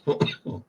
Vulcan.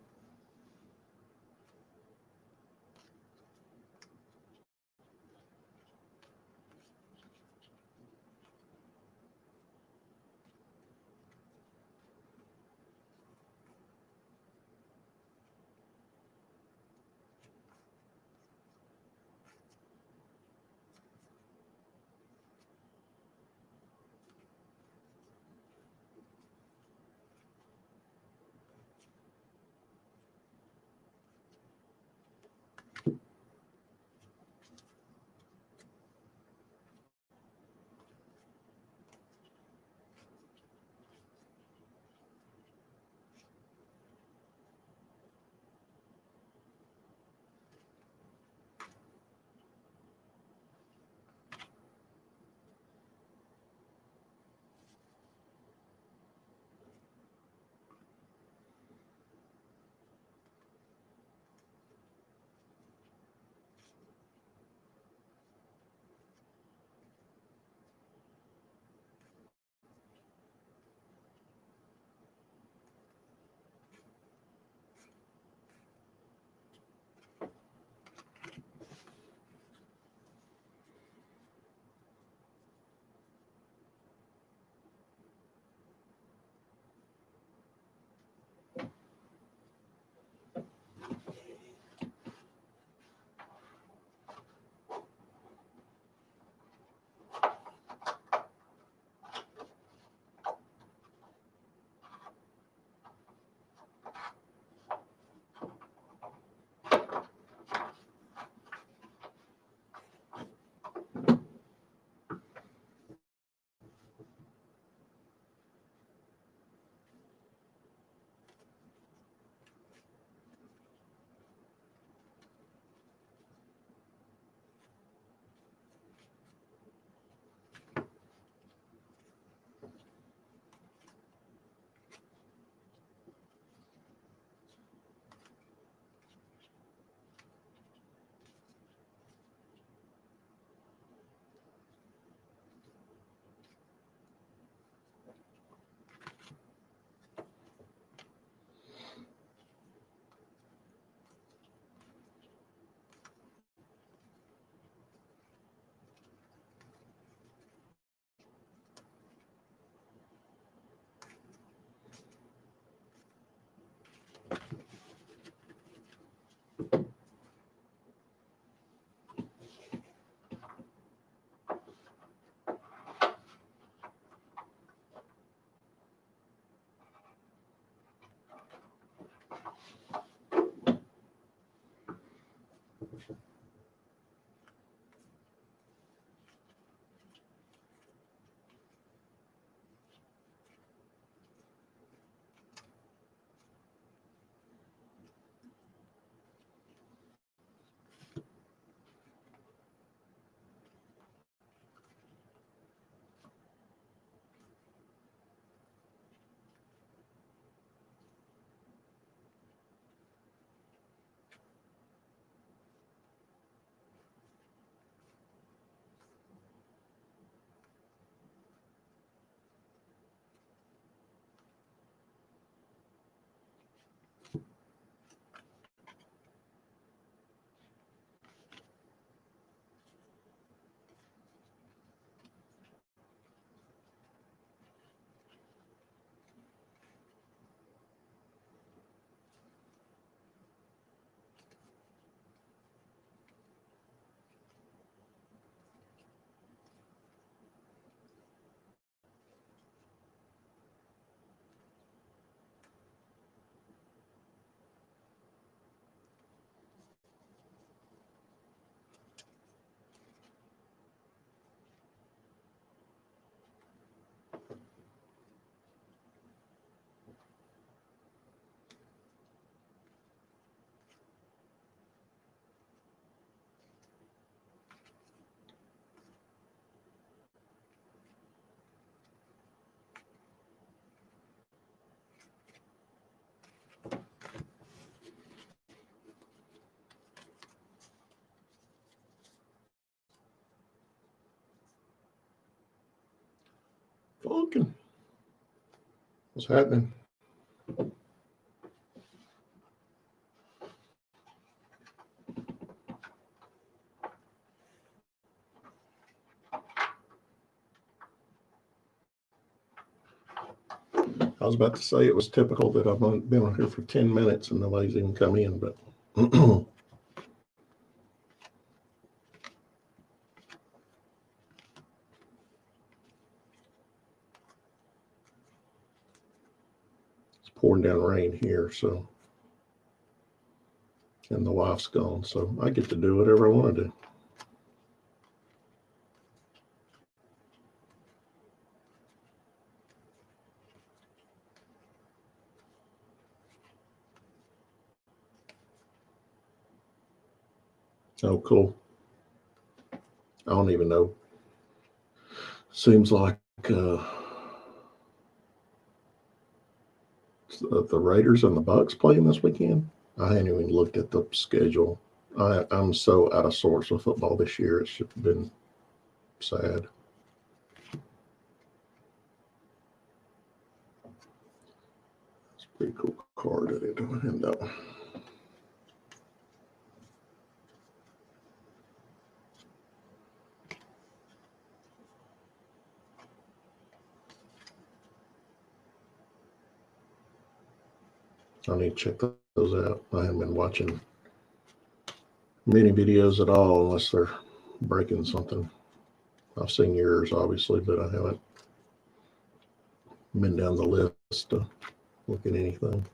What's happening? was about to say it was typical that I've been on here for 10 minutes and nobody's even come in, but it's pouring down rain here, so, and the wife's gone, so I get to do whatever I want to do. Oh, cool. I don't even know. Seems like the Raiders and the Bucks playing this weekend. I hadn't even looked at the schedule. I'm so out of sorts with football this year. It's just been sad. It's a pretty cool card. I didn't end up. I need to check those out. I haven't been watching many videos at all unless they're breaking something. I've seen yours, obviously, but I haven't been down the list to look at anything.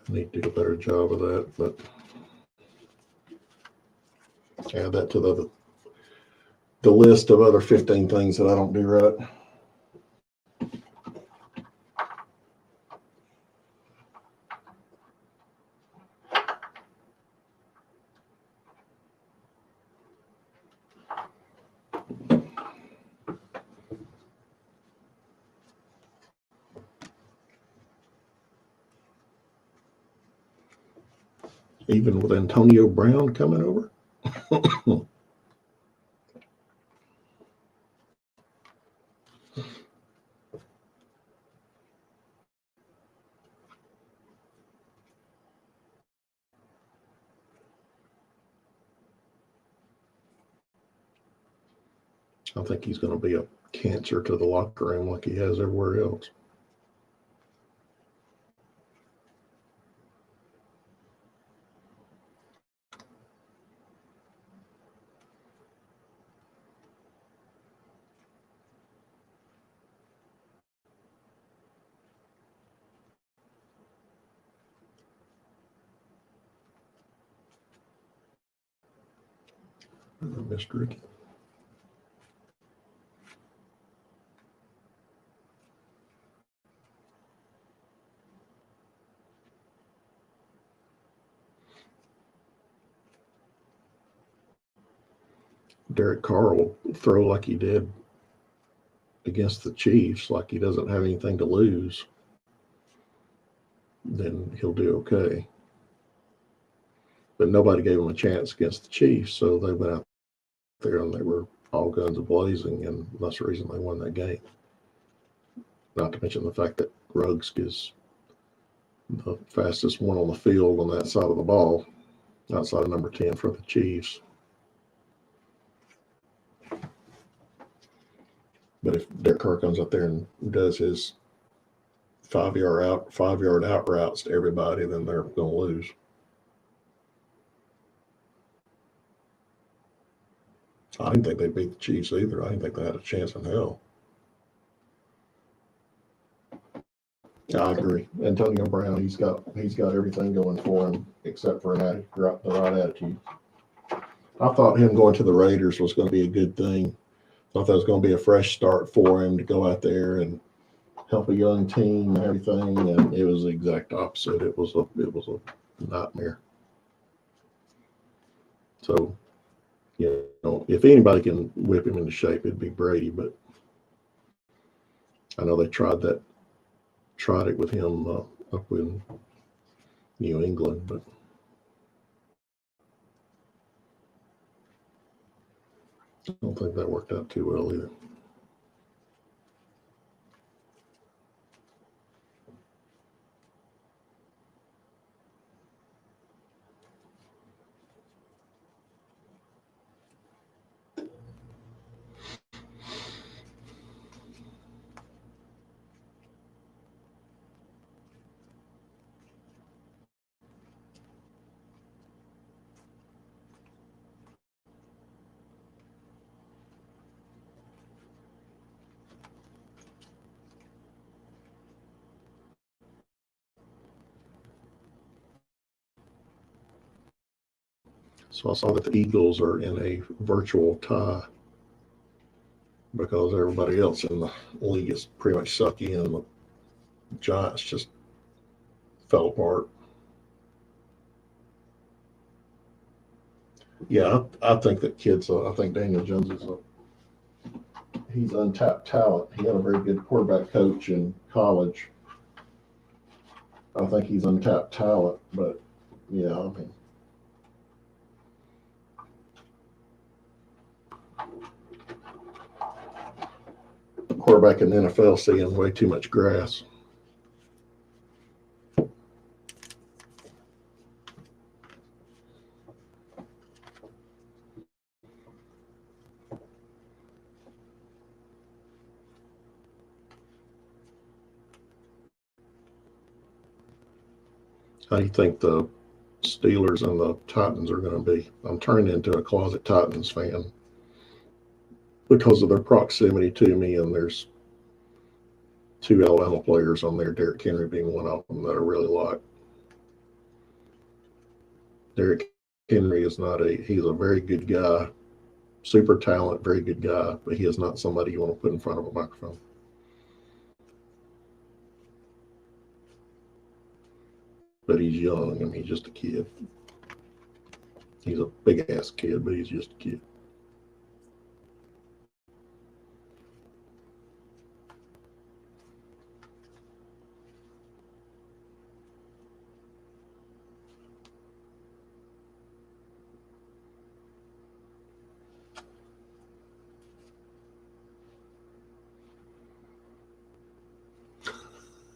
I need to do a better job of that, but add that to the list of other 15 things that I don't do right. Even with Antonio Brown coming over. I think he's going to be a cancer to the locker room like he has everywhere else. Missed Ricky. Derek Carr will throw like he did against the Chiefs, like he doesn't have anything to lose, then he'll do okay. But nobody gave him a chance against the Chiefs, so they went out there and they were all guns a-blazing, and that's the reason they won that game. Not to mention the fact that Ruggs is the fastest one on the field on that side of the ball, outside of number 10 for the Chiefs. But if Derek Carr comes up there and does his 5-yard out routes to everybody, then they're going to lose. I didn't think they beat the Chiefs either. I didn't think they had a chance in hell. I agree. Antonio Brown, he's got everything going for him except for the right attitude. I thought him going to the Raiders was going to be a good thing. I thought that was going to be a fresh start for him to go out there and help a young team and everything, and it was the exact opposite. It was a nightmare. So, if anybody can whip him into shape, it'd be Brady. But I know they tried it with him up in New England, but I don't think that worked out too well either. So I saw that the Eagles are in a virtual tie because everybody else in the league is pretty much sucky, and the Giants just fell apart. Yeah, I think that kid's. I think Daniel Jones is he's untapped talent. He had a very good quarterback coach in college. I think he's untapped talent, but yeah, I mean, quarterback in the NFL seeing way too much grass. How do you think the Steelers and the Titans are going to be? I'm turning into a closet Titans fan because of their proximity to me, and there's two Alabama players on there, Derrick Henry being one of them that I really like. Derrick Henry is not he's a very good guy, super talent, very good guy, but he is not somebody you want to put in front of a microphone. But he's young. I mean, he's just a kid. He's a big ass kid, but he's just a kid.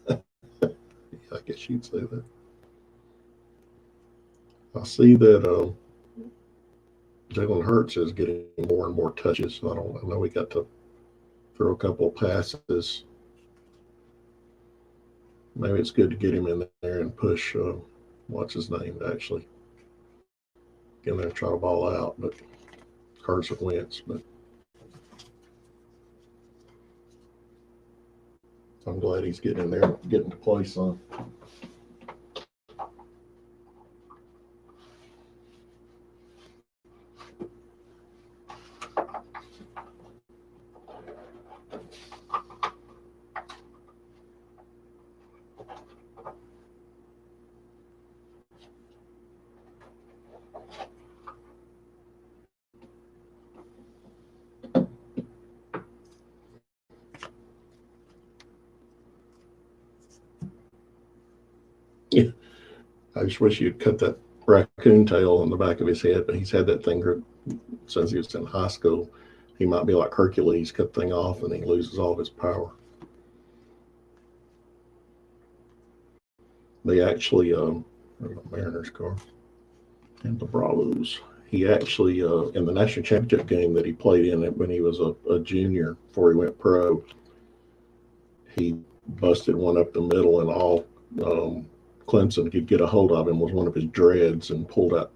I guess you'd say that. I see that Jalen Hurts is getting more and more touches. I know he got to throw a couple of passes. Maybe it's good to get him in there and push. What's his name? To actually get in there and try to ball out, but Carson Wentz. But I'm glad he's getting in there, getting to play some. Yeah, I just wish you'd cut that raccoon tail on the back of his head, but he's had that thing since he was in high school. He might be like Hercules, cut the thing off, and he loses all of his power. They actually, the Mariners car and the Bravos. He actually, in the national championship game that he played in it when he was a junior before he went pro, he busted one up the middle, and all Clemson could get a hold of him was one of his dreads, and pulled out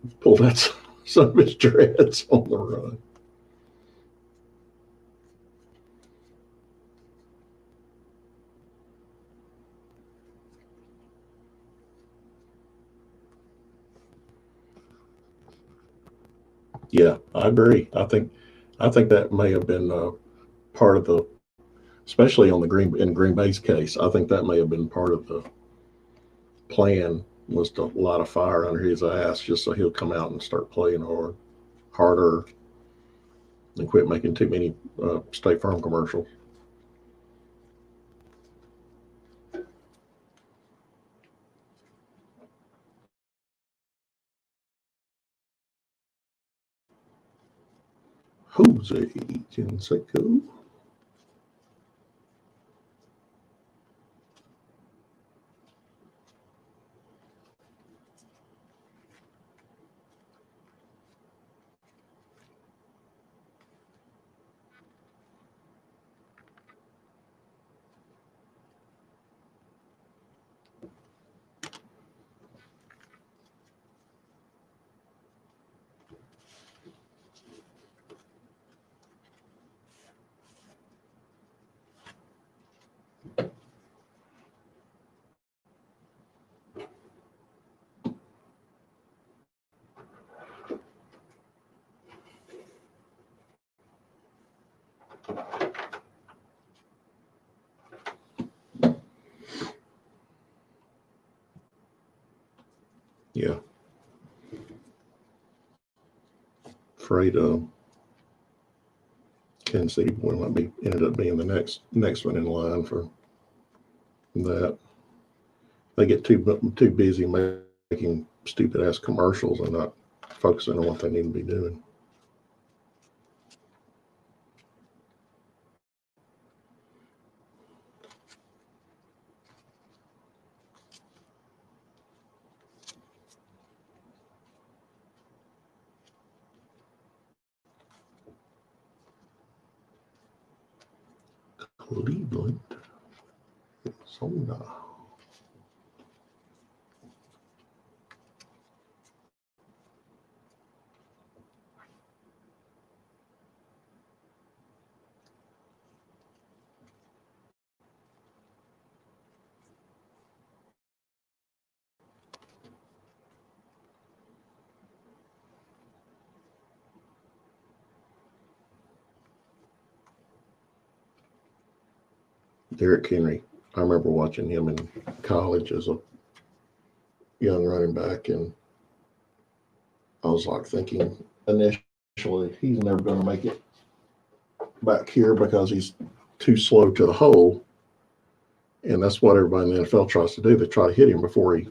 some of his dreads on the run. Yeah, I agree. I think that may have been part of the, especially on the Green Bay's case. I think that may have been part of the plan, was to light a fire under his ass just so he'll come out and start playing harder, and quit making too many State Farm commercials. Jose Canseco. Yeah. Afraid Kansas City boy might be ended up being the next one in line for that. They get too busy making stupid ass commercials and not focusing on what they need to be doing. Cleveland. Arizona. Derrick Henry. I remember watching him in college as a young running back, and I was like thinking initially he's never going to make it back here because he's too slow to the hole. And that's what everybody in the NFL tries to do. They try to hit him before he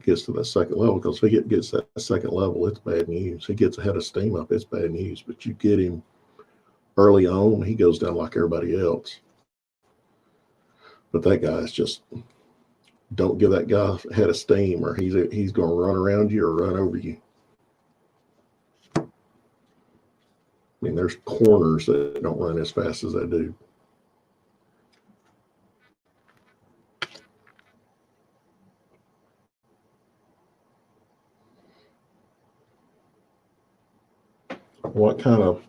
gets to that second level, because if he gets that second level, it's bad news. He gets ahead of steam up, it's bad news. But you get him early on, he goes down like everybody else. But that guy's just, don't give that guy head of steam, or he's going to run around you or run over you. I mean, there's corners that don't run as fast as they do. What kind of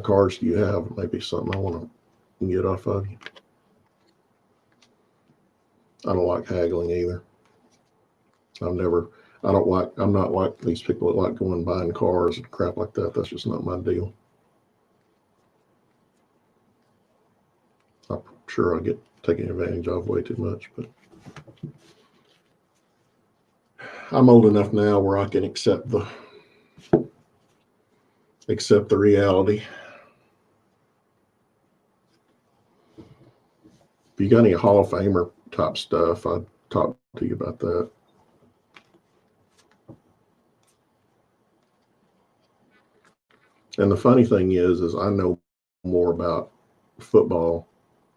cars do you have? Maybe something I want to get off of you. I don't like haggling either. I'm not like these people that like going and buying cars and crap like that. That's just not my deal. I'm sure I get taken advantage of way too much, but I'm old enough now where I can accept the reality. If you got any Hall of Famer type stuff, I'd talk to you about that. And the funny thing is I know more about football.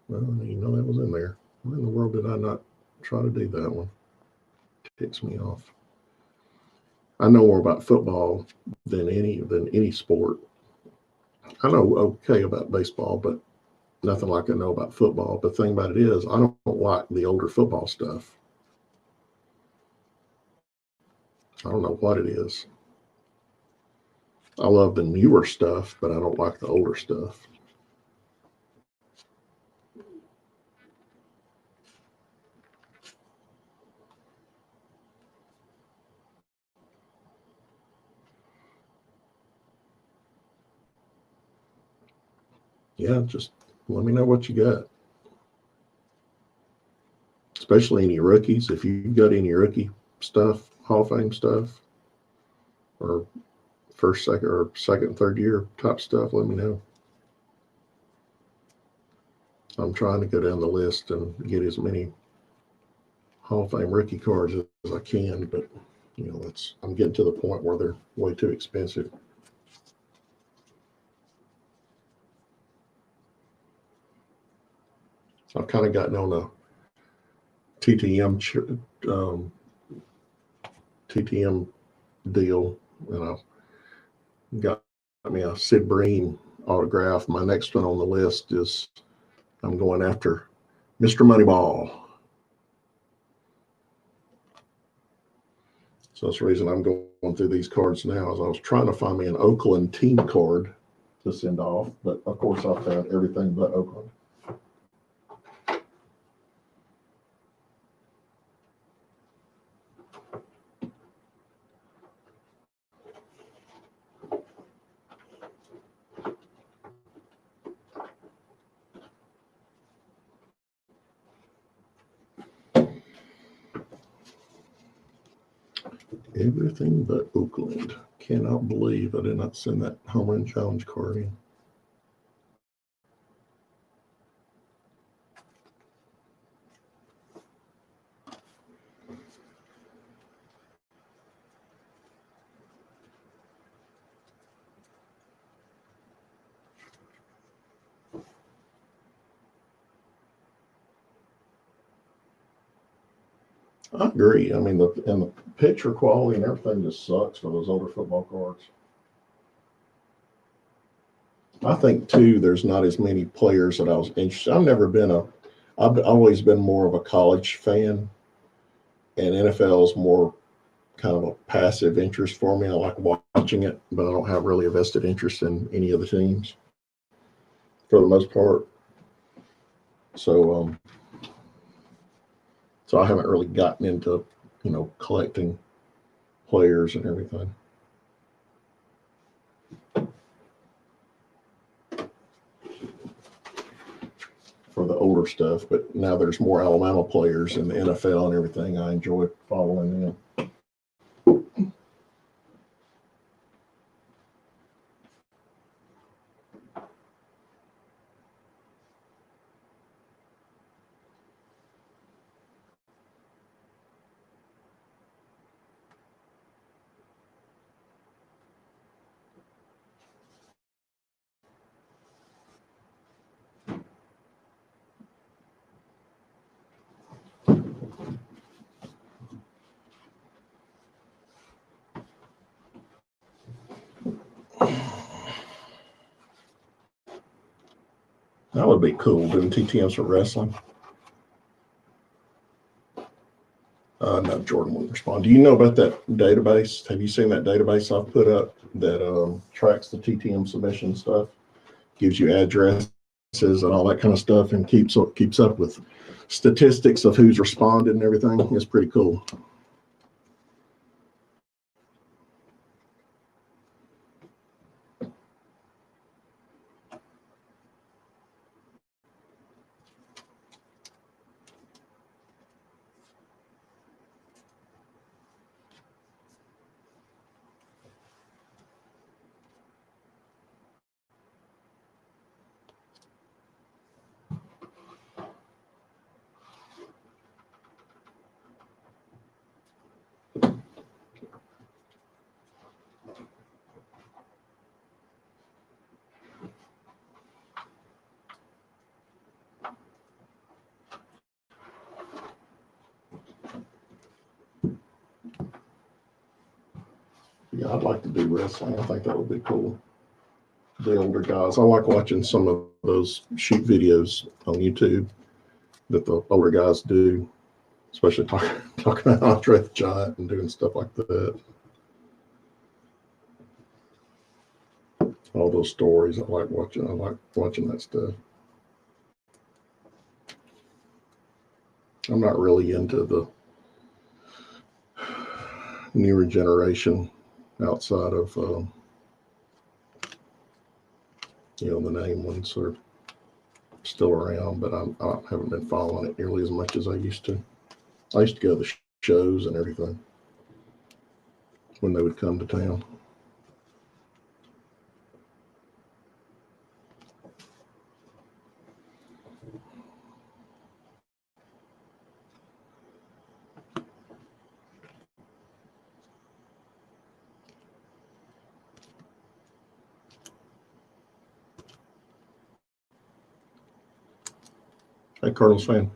Well, you know, that was in there. Why in the world did I not try to do that one? Ticks me off. I know more about football than any sport. I know okay about baseball, but nothing like I know about football. But the thing about it is, I don't like the older football stuff. I don't know what it is. I love the newer stuff, but I don't like the older stuff. Yeah, just let me know what you got. Especially any rookies. If you got any rookie stuff, Hall of Fame stuff, or first, second, third year type stuff, let me know. I'm trying to go down the list and get as many Hall of Fame rookie cards as I can, but you know, I'm getting to the point where they're way too expensive. I've kind of gotten on a TTM TTM deal, and I got me a Sid Breen autograph. My next one on the list is I'm going after Mr. Moneyball. So that's the reason I'm going through these cards now. Is I was trying to find me an Oakland team card to send off, but of course I found everything but Oakland. Everything but Oakland. Cannot believe I did not send that home run challenge card in. I agree. I mean, the picture quality and everything just sucks for those older football cards. I think too, there's not as many players that I was interested. I've always been more of a college fan, and NFL is more kind of a passive interest for me. I like watching it, but I don't have really a vested interest in any of the teams for the most part. So, so I haven't really gotten into, collecting players and everything. For the older stuff, but now there's more Alabama players in the NFL and everything. I enjoy following them. That would be cool, doing TTMs for wrestling. No, Jordan wouldn't respond. Do you know about that database? Have you seen that database I've put up that tracks the TTM submission stuff? Gives you addresses and all that kind of stuff, and keeps up with statistics of who's responded and everything. It's pretty cool. Yeah, I'd like to do wrestling. I think that would be cool. The older guys, I like watching some of those shoot videos on YouTube that the older guys do, especially talking about Andre the Giant and doing stuff like that. All those stories, I like watching. I like watching that stuff. I'm not really into the newer generation outside of the name ones are still around, but I haven't been following it nearly as much as I used to. I used to go to the shows and everything when they would come to town. Hey, Cardinals fan.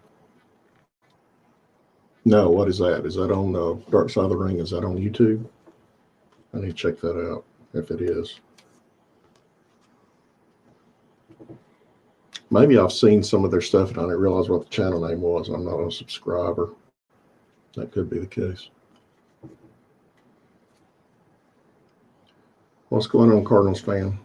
No, what is that? Is that on Dark Side of the Ring? Is that on YouTube? I need to check that out if it is. Maybe I've seen some of their stuff and I didn't realize what the channel name was. I'm not a subscriber. That could be the case. What's going on, Cardinals fan?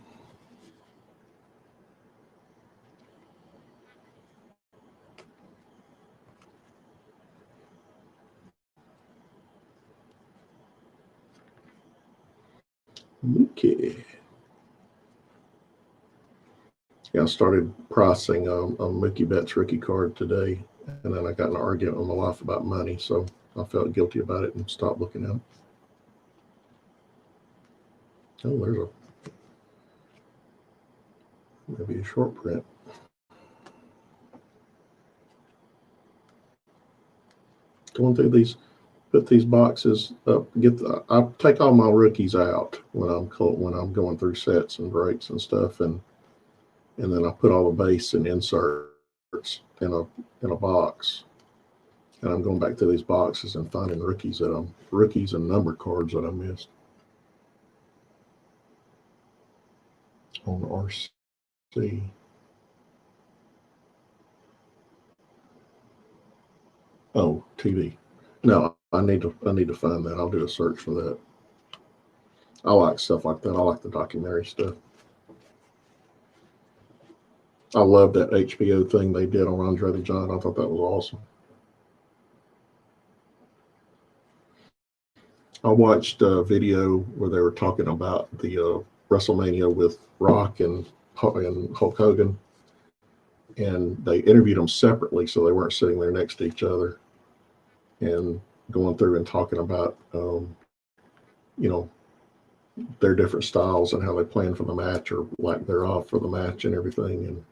Okay. Yeah, I started pricing on Mookie Betts' rookie card today, and then I got in an argument with my wife about money, so I felt guilty about it and stopped looking at it. Oh, there's maybe a short print. Going through these, put these boxes up. I take all my rookies out when I'm going through sets and breaks and stuff, and then I put all the base and inserts in a box, and I'm going back to these boxes and finding rookies and number cards that I missed on RC. Oh, TV. No, I need to find that. I'll do a search for that. I like stuff like that. I like the documentary stuff. I love that HBO thing they did on Andre the Giant. I thought that was awesome. I watched a video where they were talking about the WrestleMania with Rock and Hulk Hogan, and they interviewed them separately, so they weren't sitting there next to each other, and going through and talking about you know, their different styles and how they plan for the match or lack thereof for the match and everything. And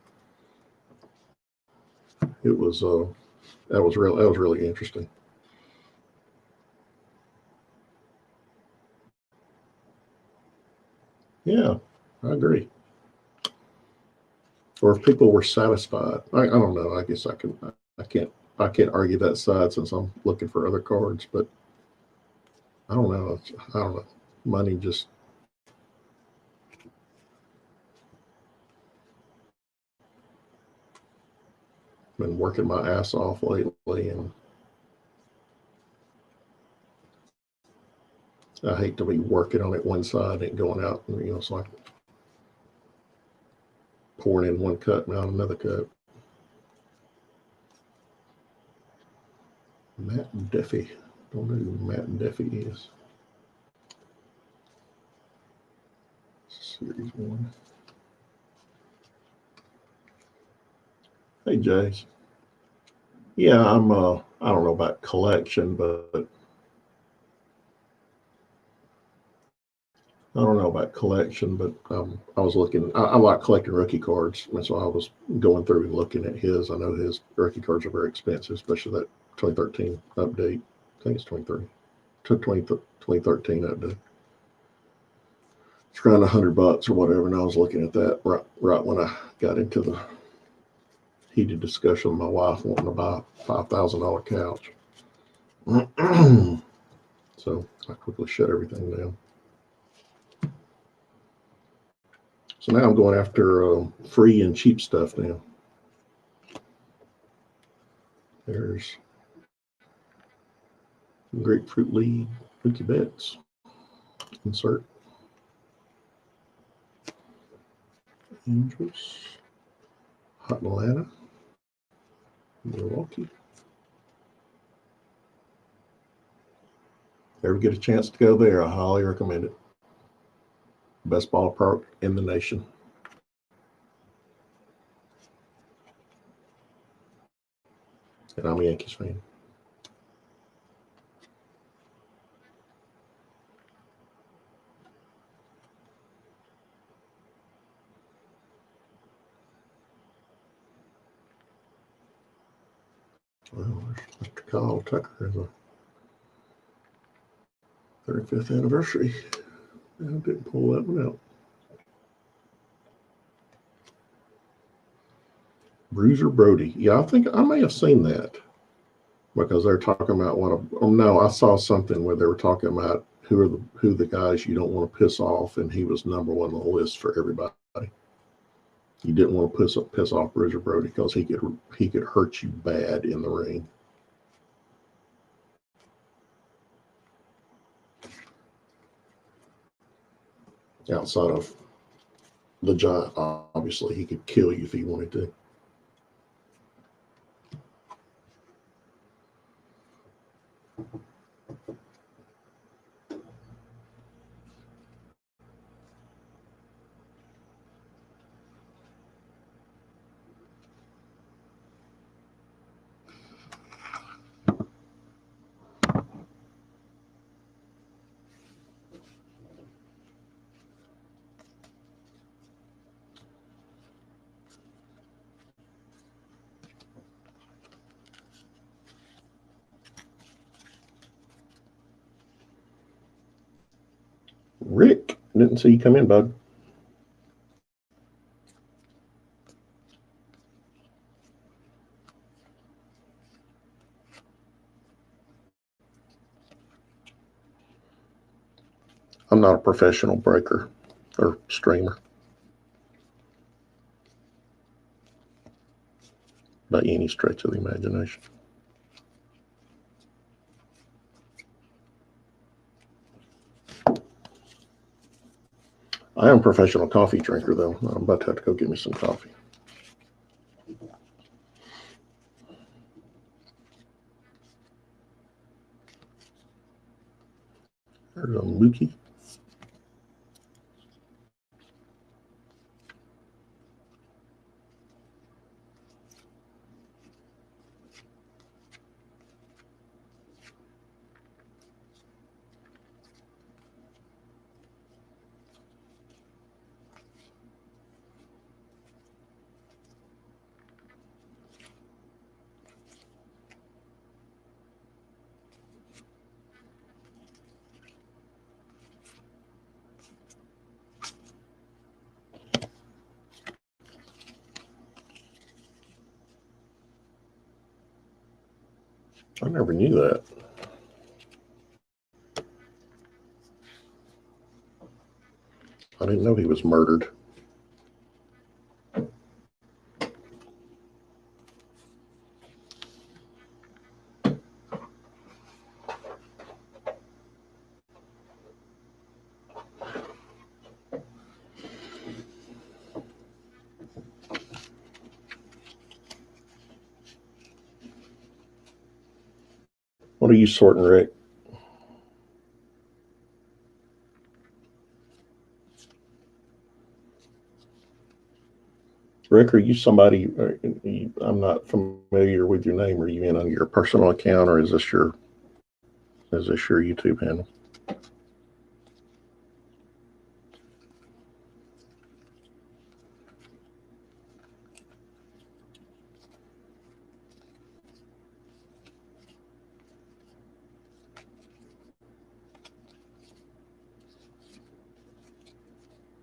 it was that was really interesting. Yeah, I agree. Or if people were satisfied, I don't know. I guess I can't I can't argue that side since I'm looking for other cards, but I don't know. I don't know. Money just been working my ass off lately, and I hate to be working on it one side and going out, and it's like pouring in one cut and out another cut. Matt Duffy. Don't know who Matt Duffy is. Series 1. Hey, Jace. Yeah, I don't know about collection, but I don't know about collection, but I was looking. I like collecting rookie cards, and so I was going through and looking at his. I know his rookie cards are very expensive, especially that 2013 update. I think it's 2013 update. It's around $100 or whatever, and I was looking at that right when I got into the heated discussion with my wife wanting to buy a $5,000 couch. So I quickly shut everything down. So now I'm going after free and cheap stuff now. There's Grapefruit League, Mookie Betts. Insert. Angels. Hot Atlanta. Milwaukee. Ever get a chance to go there, I highly recommend it. Best ballpark in the nation. And I'm a Yankees fan. Well, there's Mr. Kyle Tucker. There's a 35th anniversary. I didn't pull that one out. Bruiser Brody. Yeah, I think I may have seen that because they're talking about no, I saw something where they were talking about who the guys you don't want to piss off, and he was number one on the list for everybody. You didn't want to piss off Bruiser Brody because he could hurt you bad in the ring. Outside of the Giant, obviously, he could kill you if he wanted to. Rick, didn't see you come in, bud. I'm not a professional breaker or streamer by any stretch of the imagination. I am a professional coffee drinker, though. I'm about to have to go get me some coffee. There's a Mookie. I never knew that. I didn't know he was murdered. What are you sorting, Rick? Rick, are you somebody? I'm not familiar with your name. Are you in on your personal account, or is this your YouTube handle?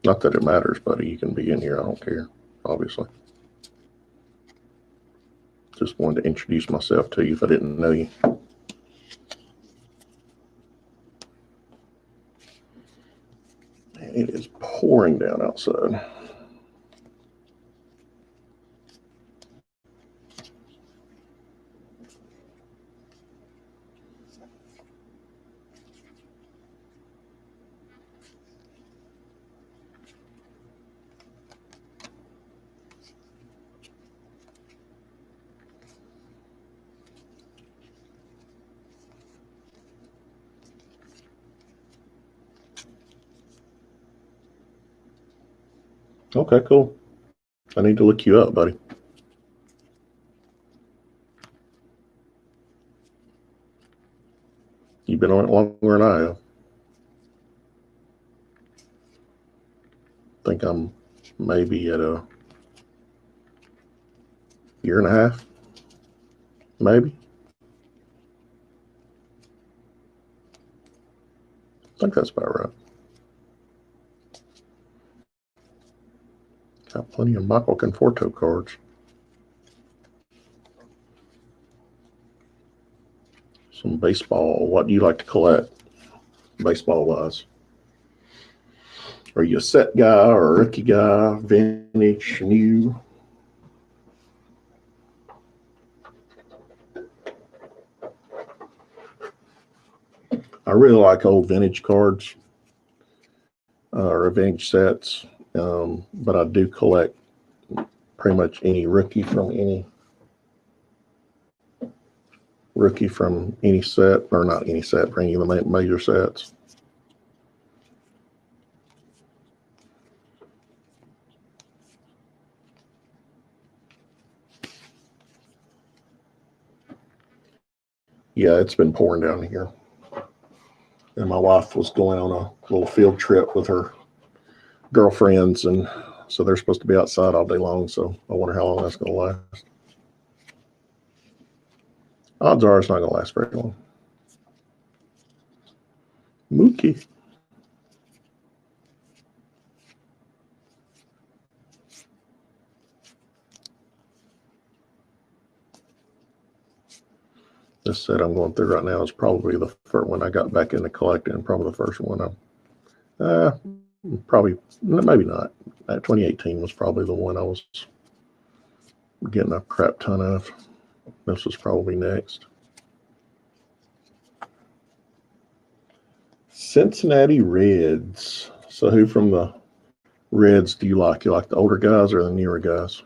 Not that it matters, buddy. You can be in here. I don't care, obviously. Just wanted to introduce myself to you if I didn't know you. It is pouring down outside. Okay, cool. I need to look you up, buddy. You've been on it longer than I have. I think I'm maybe at a year and a half, maybe. I think that's about right. Got plenty of Michael Conforto cards. Some baseball. What do you like to collect, baseball-wise? Are you a set guy or a rookie guy, vintage, new? I really like old vintage cards or vintage sets, but I do collect pretty much any rookie from any set, or not any set, for any of the major sets. Yeah, it's been pouring down here. And my wife was going on a little field trip with her girlfriends, and so they're supposed to be outside all day long. So I wonder how long that's going to last. Odds are it's not going to last very long. Mookie. this set I'm going through right now is probably the first one I got back into collecting. Probably the first one probably maybe not. 2018 was probably the one I was getting a crap ton of. This was probably next. Cincinnati Reds. So who from the Reds do you like? You like the older guys or the newer guys?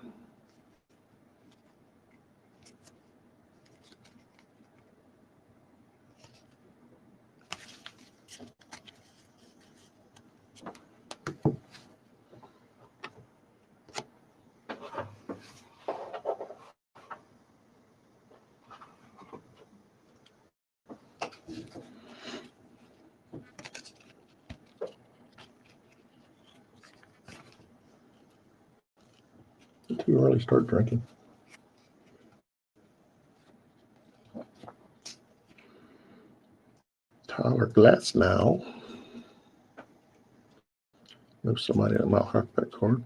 Too early to start drinking. Tyler Glass now. There's somebody that might hack that card.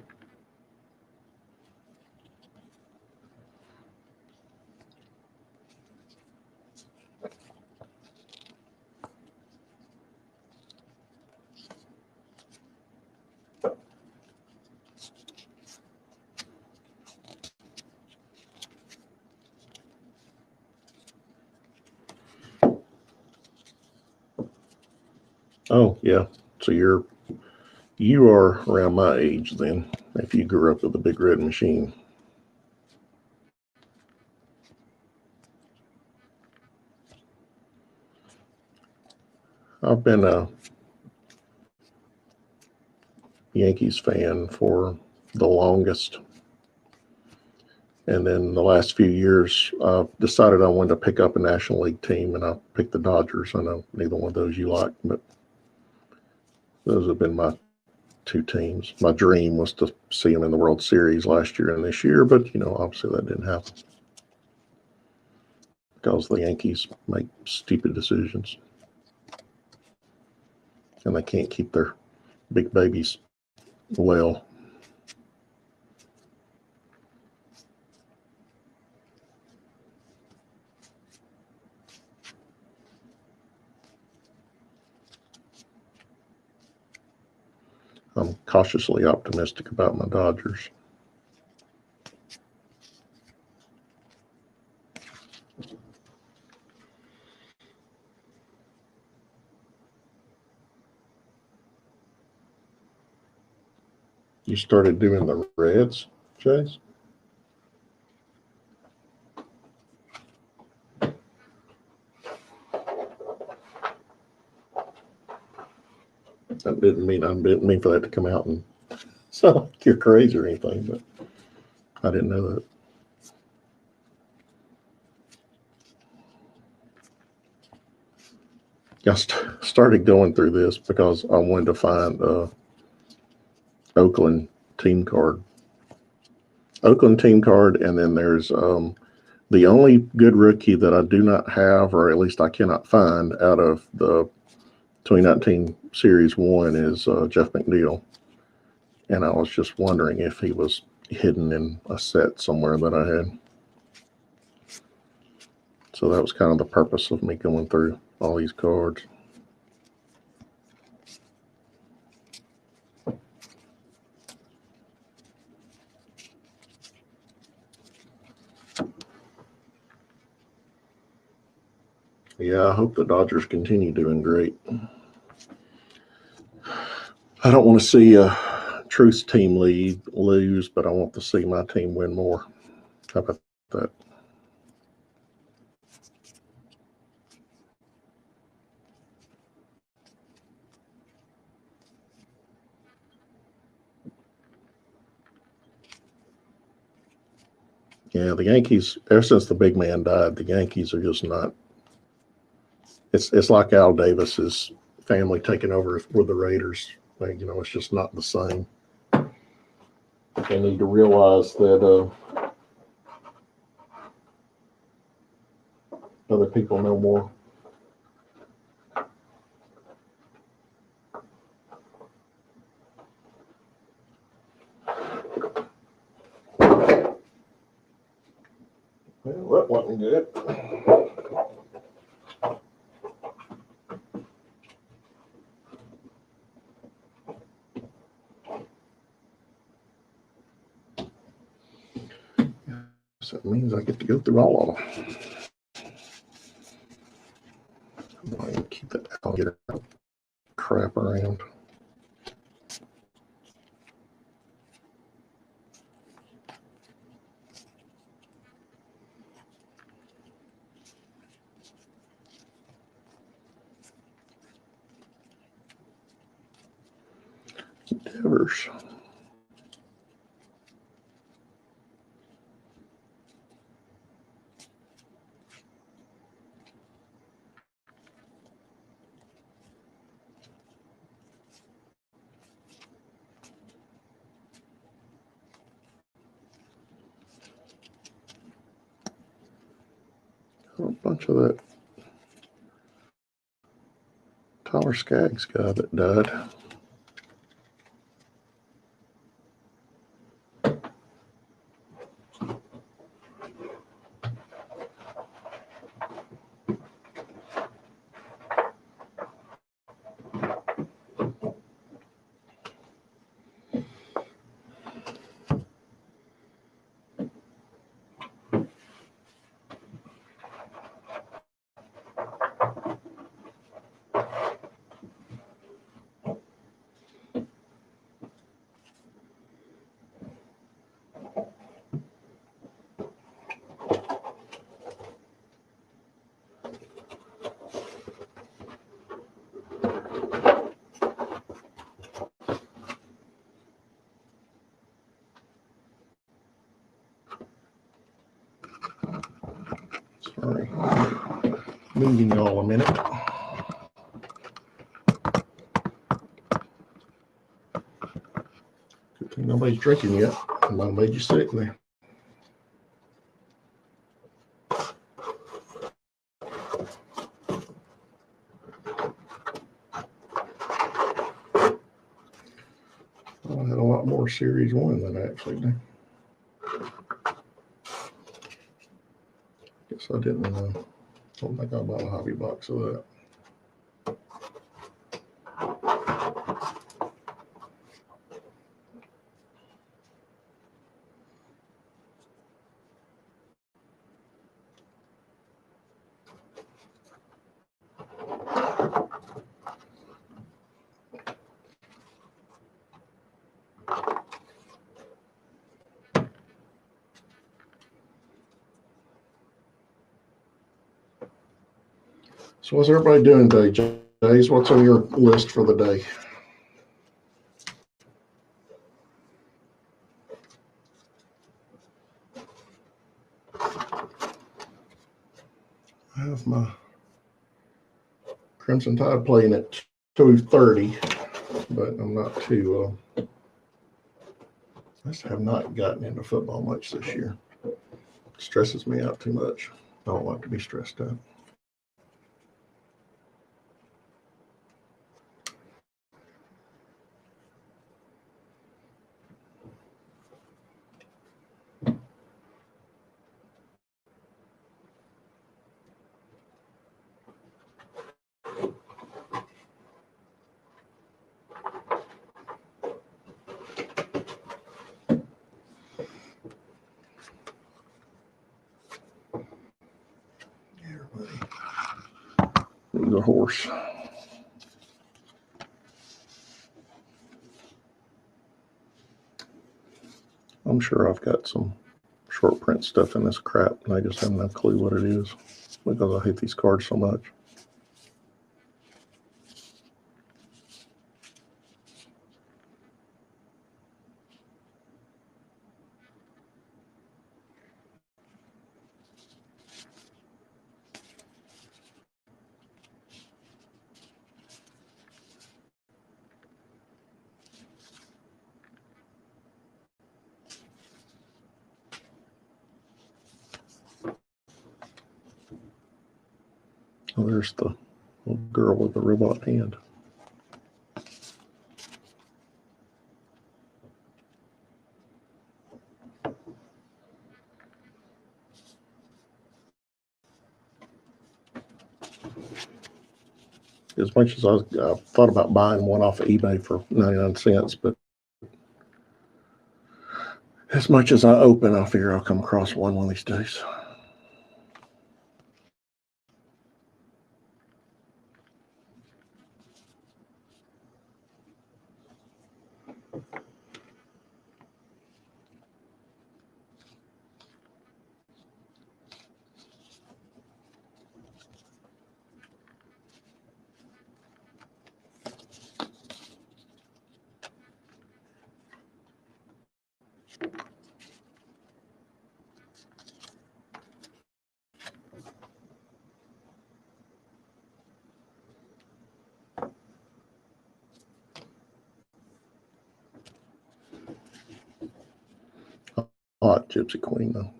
Oh, yeah. So you are around my age then, if you grew up with a big red machine. I've been a Yankees fan for the longest. And then the last few years, I decided I wanted to pick up a National League team, and I picked the Dodgers. I know neither one of those you like, but those have been my two teams. My dream was to see them in the World Series last year and this year, but, obviously that didn't happen because the Yankees make stupid decisions, and they can't keep their big babies well. I'm cautiously optimistic about my Dodgers. You started doing the Reds, Chase? I didn't mean for that to come out and sound like you're crazy or anything, but I didn't know that. I started going through this because I wanted to find Oakland team card, and then there's the only good rookie that I do not have, or at least I cannot find out of the 2019 Series 1 is Jeff McNeil. And I was just wondering if he was hidden in a set somewhere that I had. So that was kind of the purpose of me going through all these cards. Yeah, I hope the Dodgers continue doing great. I don't want to see a Truth's team lose, but I want to see my team win more. How about that? Yeah, the Yankees, ever since the big man died, the Yankees are just not. It's like Al Davis's family taking over with the Raiders. It's just not the same. They need to realize that other people know more. Well, that wasn't good. So that means I get to go through all of them. I'm going to keep that alligator crap around. Devers. A bunch of that Tyler Skaggs guy that died. Sorry. Moving y'all a minute. Good thing nobody's drinking yet. I might have made you sick there. I had a lot more Series 1 than I actually did. Guess I didn't don't think I bought a hobby box of that. So what's everybody doing today, Jays? What's on your list for the day? I have my Crimson Tide playing at 2:30, but I'm not too. I just have not gotten into football much this year. It stresses me out too much. I don't like to be stressed out. The horse. I'm sure I've got some short print stuff in this crap, and I just have no clue what it is because I hate these cards so much. Oh, there's the little girl with the robot hand. As much as I thought about buying one off of eBay for 99 cents, but As much as I open, I figure I'll come across one of these days. I like Gypsy Queen though.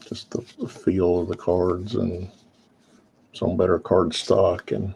Just the feel of the cards and some better card stock and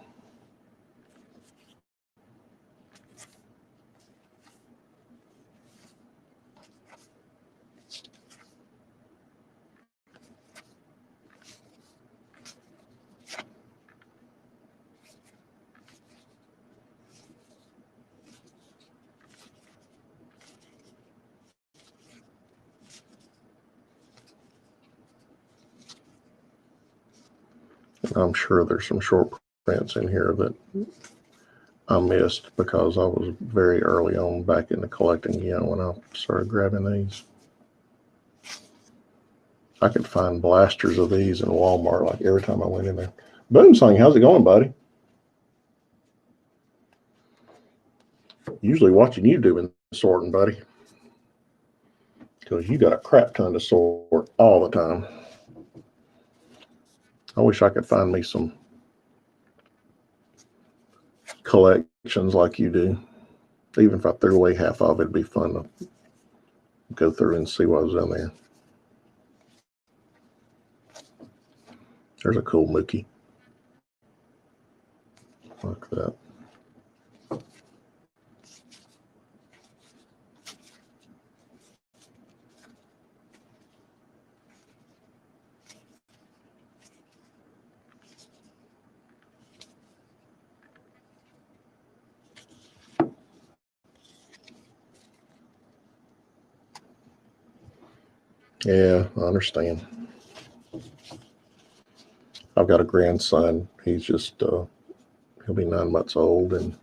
I'm sure there's some short prints in here that I missed because I was very early on back in the collecting, when I started grabbing these. I could find blasters of these in Walmart like every time I went in there. Boomslang, how's it going, buddy? Usually watching you doing sorting, buddy, because you got a crap ton to sort all the time. I wish I could find me some collections like you do. Even if I threw away half of it, it'd be fun to go through and see what was in there. There's a cool Mookie. Like that. Yeah, I understand. I've got a grandson. He's just, he'll be 9 months old, and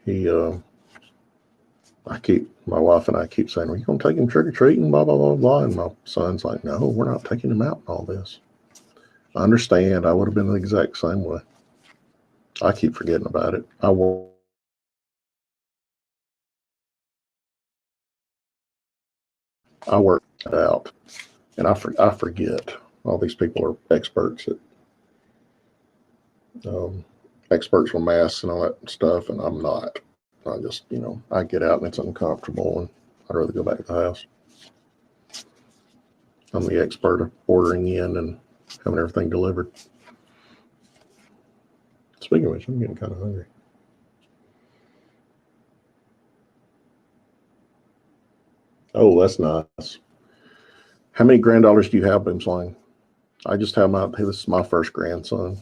my wife and I keep saying, are you going to take him trick-or-treating, blah, blah, blah, blah. And my son's like, no, we're not taking him out in all this. I understand. I would have been the exact same way. I keep forgetting about it. I work it out, and I forget. All these people are experts experts with masks and all that stuff, and I'm not. I just, I get out and it's uncomfortable, and I'd rather go back to the house. I'm the expert of ordering in and having everything delivered. Speaking of which, I'm getting kind of hungry. Oh, that's nice. How many granddaughters do you have, Boomslang? I just have this is my first grandson.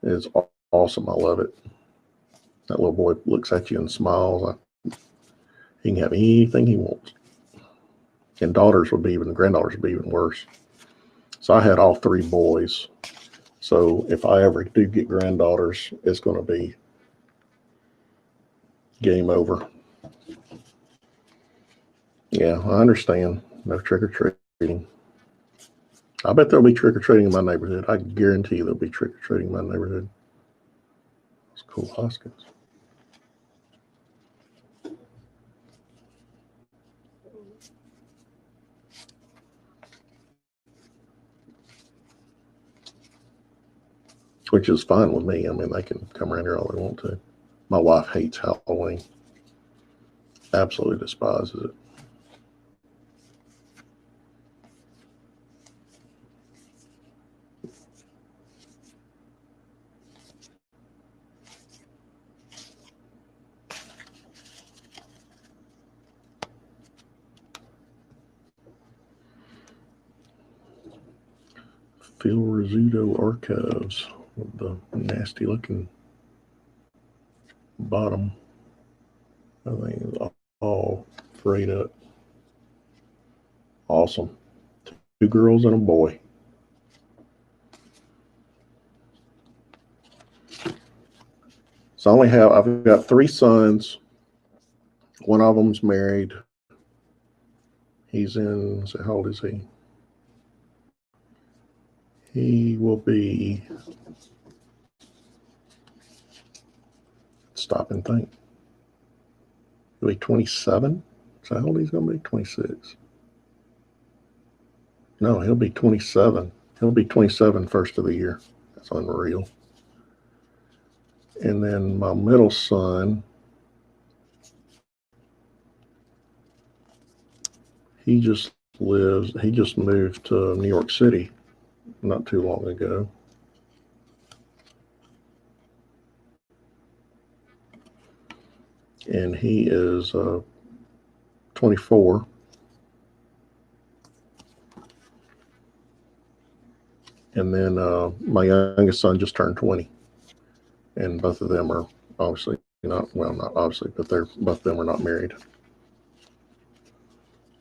It's awesome. I love it. That little boy looks at you and smiles. He can have anything he wants. And granddaughters would be even worse. So I had all 3 boys. So if I ever do get granddaughters, it's going to be game over. Yeah, I understand. No trick-or-treating. I bet there'll be trick-or-treating in my neighborhood. I guarantee there'll be trick-or-treating in my neighborhood. It's cool Hoskins. Which is fine with me. I mean, they can come around here all they want to. My wife hates Halloween. Absolutely despises it. Phil Rizzuto Archives with the nasty looking bottom. I think it's all freed up. Awesome. 2 girls and a boy. So I've got 3 sons. One of them's married. He's in, so how old is he? He will be, stop and think. He'll be 27. So how old he's going to be? 26. No, he'll be 27. He'll be 27 first of the year. That's unreal. And then my middle son, he just moved to New York City not too long ago. And he is 24. And then my youngest son just turned 20. And both of them are obviously not obviously, but both of them are not married.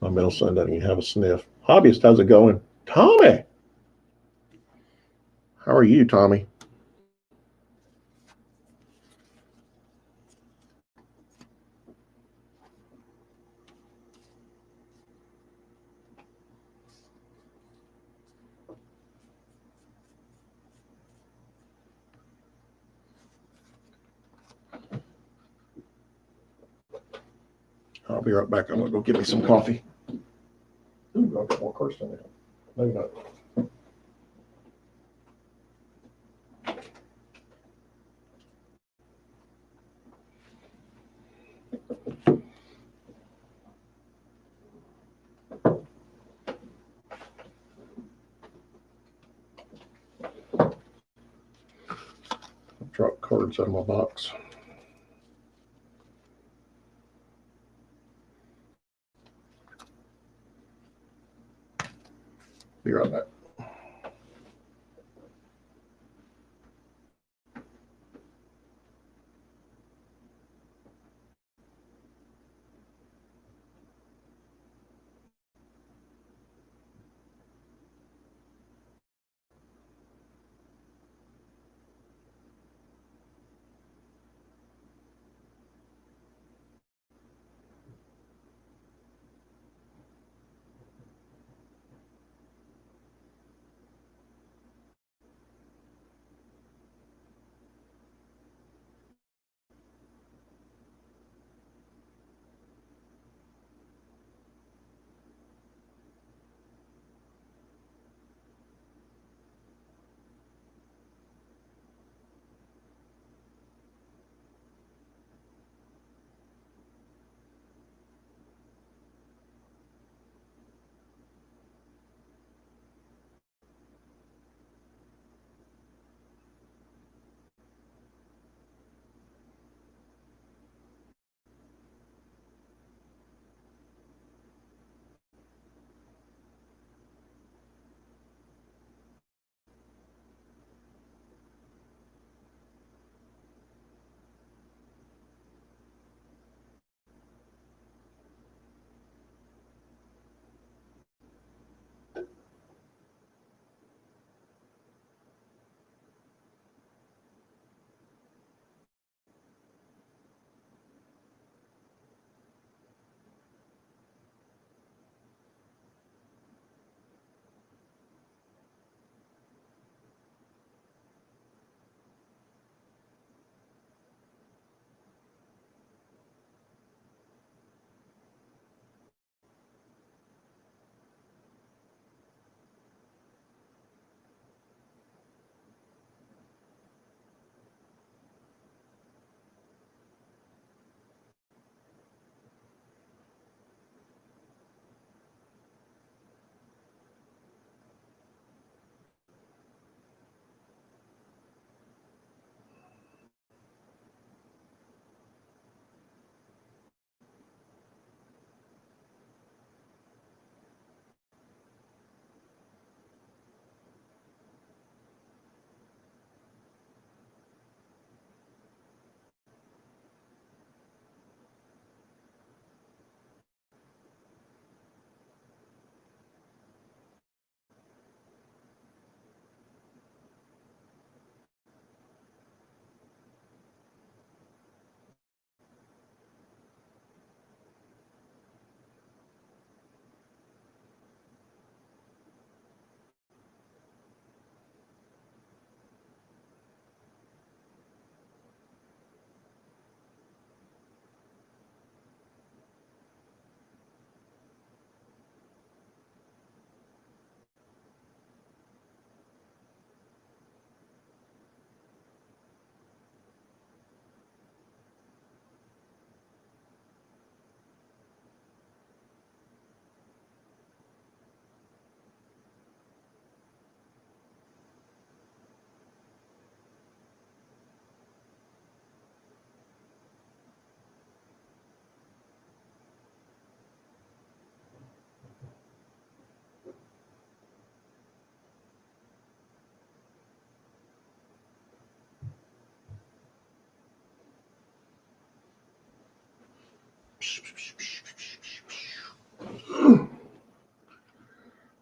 My middle son doesn't even have a sniff. Hobbyist, how's it going? Tommy! How are you, Tommy? I'll be right back. I'm going to go get me some coffee. Ooh, I've got more cards in there. Maybe not. Drop cards out of my box. Be right back.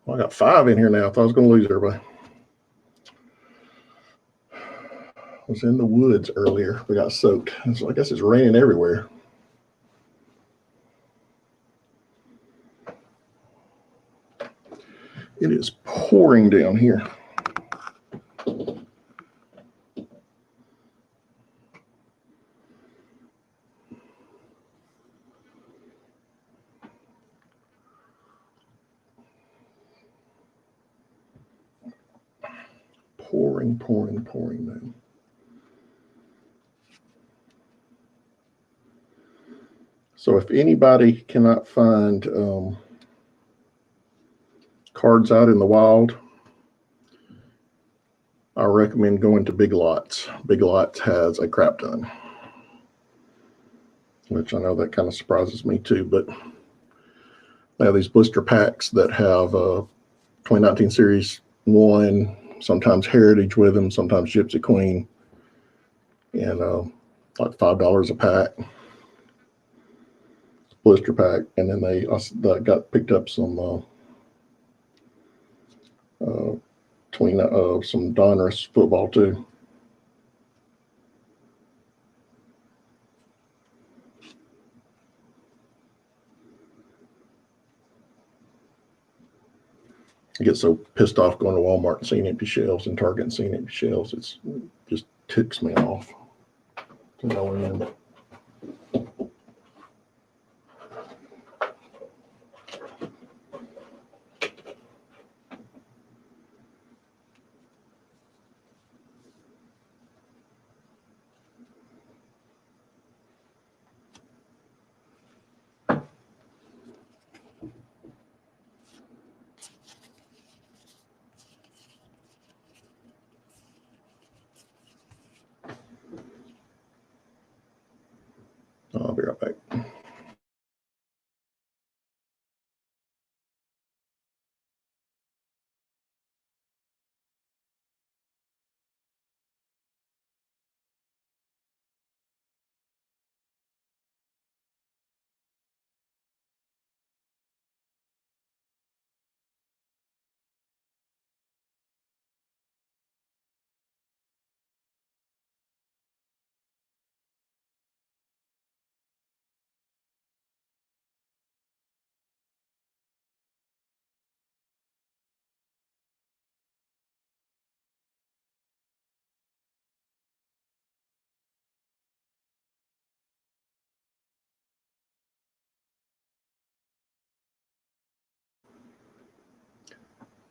Well, I got 5 in here now. I thought I was going to lose everybody. I was in the woods earlier. We got soaked. So I guess it's raining everywhere. It is pouring down here. Pouring down. So if anybody cannot find cards out in the wild, I recommend going to Big Lots. Big Lots has a crap ton, which I know that kind of surprises me too, but they have these blister packs that have 2019 Series 1, sometimes Heritage with them, sometimes Gypsy Queen, and like $5 a pack, blister pack. And then they got picked up some some Donruss football too. I get so pissed off going to Walmart and seeing empty shelves and Target and seeing empty shelves. It just ticks me off to no end. I'll be right back.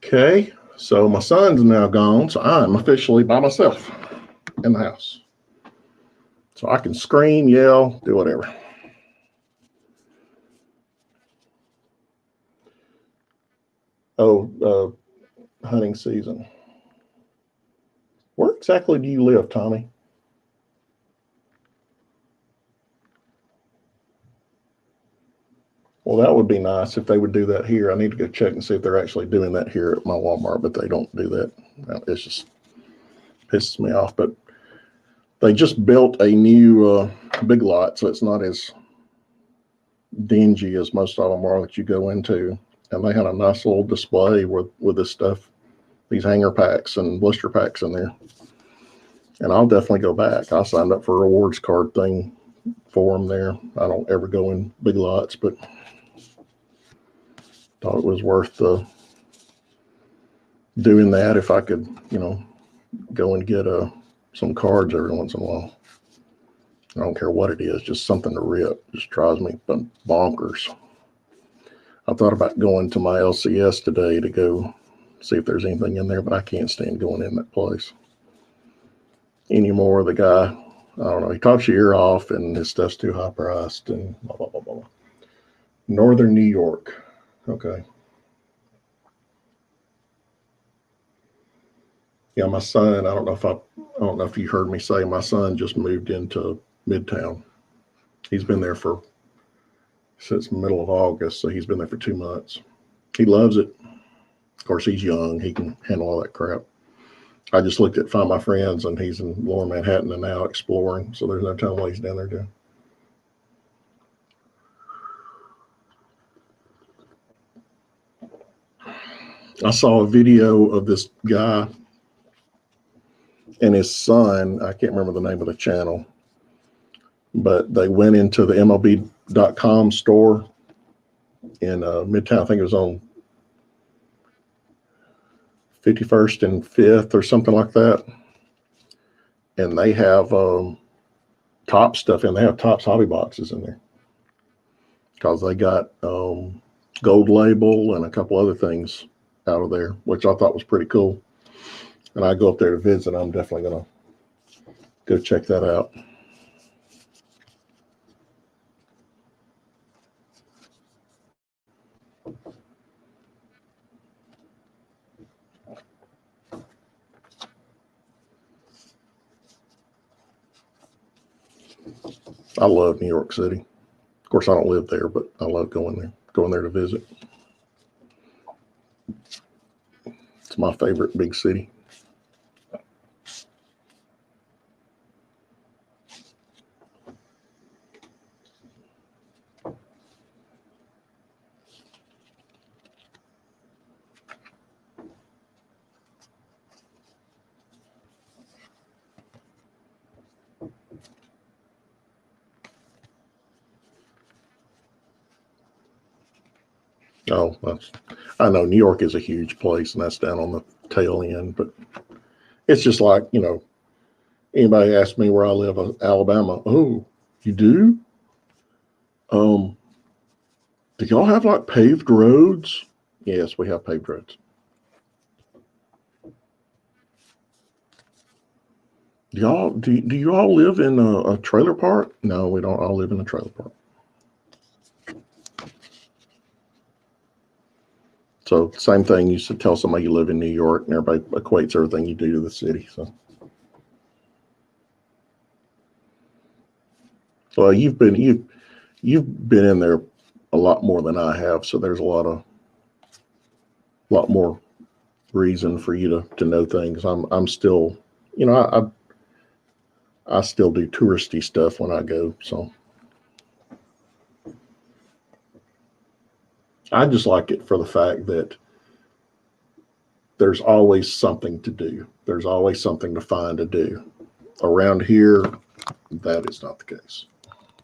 Okay, so my son's now gone, so I'm officially by myself in the house. So I can scream, yell, do whatever. Oh, hunting season. Where exactly do you live, Tommy? Well, that would be nice if they would do that here. I need to go check and see if they're actually doing that here at my Walmart, but they don't do that. It's just pisses me off. But they just built a new Big Lot, so it's not as dingy as most of them are that you go into. And they had a nice little display with this stuff, these hanger packs and blister packs in there. And I'll definitely go back. I signed up for a rewards card thing for them there. I don't ever go in Big Lots, but thought it was worth doing that if I could, go and get some cards every once in a while. I don't care what it is, just something to rip. Just drives me bonkers. I thought about going to my LCS today to go see if there's anything in there, but I can't stand going in that place anymore. The guy, I don't know, he talks your ear off and his stuff's too high priced and blah, blah, blah, blah. Northern New York. Okay. Yeah, my son, I don't know if you heard me say, my son just moved into Midtown. He's been there since the middle of August, so he's been there for 2 months. He loves it. Of course, he's young. He can handle all that crap. I just looked at Find My Friends, and he's in Lower Manhattan and now exploring, so there's no telling what he's down there doing. I saw a video of this guy and his son. I can't remember the name of the channel, but they went into the MLB.com store in Midtown. I think it was on 51st and 5th or something like that. And they have top stuff in. They have Topps hobby boxes in there because they got Gold Label and a couple other things out of there, which I thought was pretty cool. And I go up there to visit. I'm definitely going to go check that out. I love New York City. Of course, I don't live there, but I love going there to visit. It's my favorite big city. Oh, I know New York is a huge place, and that's down on the tail end. But it's just like, anybody asks me where I live, Alabama. Oh, you do? Do y'all have like paved roads? Yes, we have paved roads. Do you all live in a trailer park? No, we don't all live in a trailer park. So same thing. You should tell somebody you live in New York, and everybody equates everything you do to the city. So, well, you've been in there a lot more than I have. So there's a lot more reason for you to know things. I'm still, I still do touristy stuff when I go. So I just like it for the fact that there's always something to do. There's always something to find to do. Around here, that is not the case.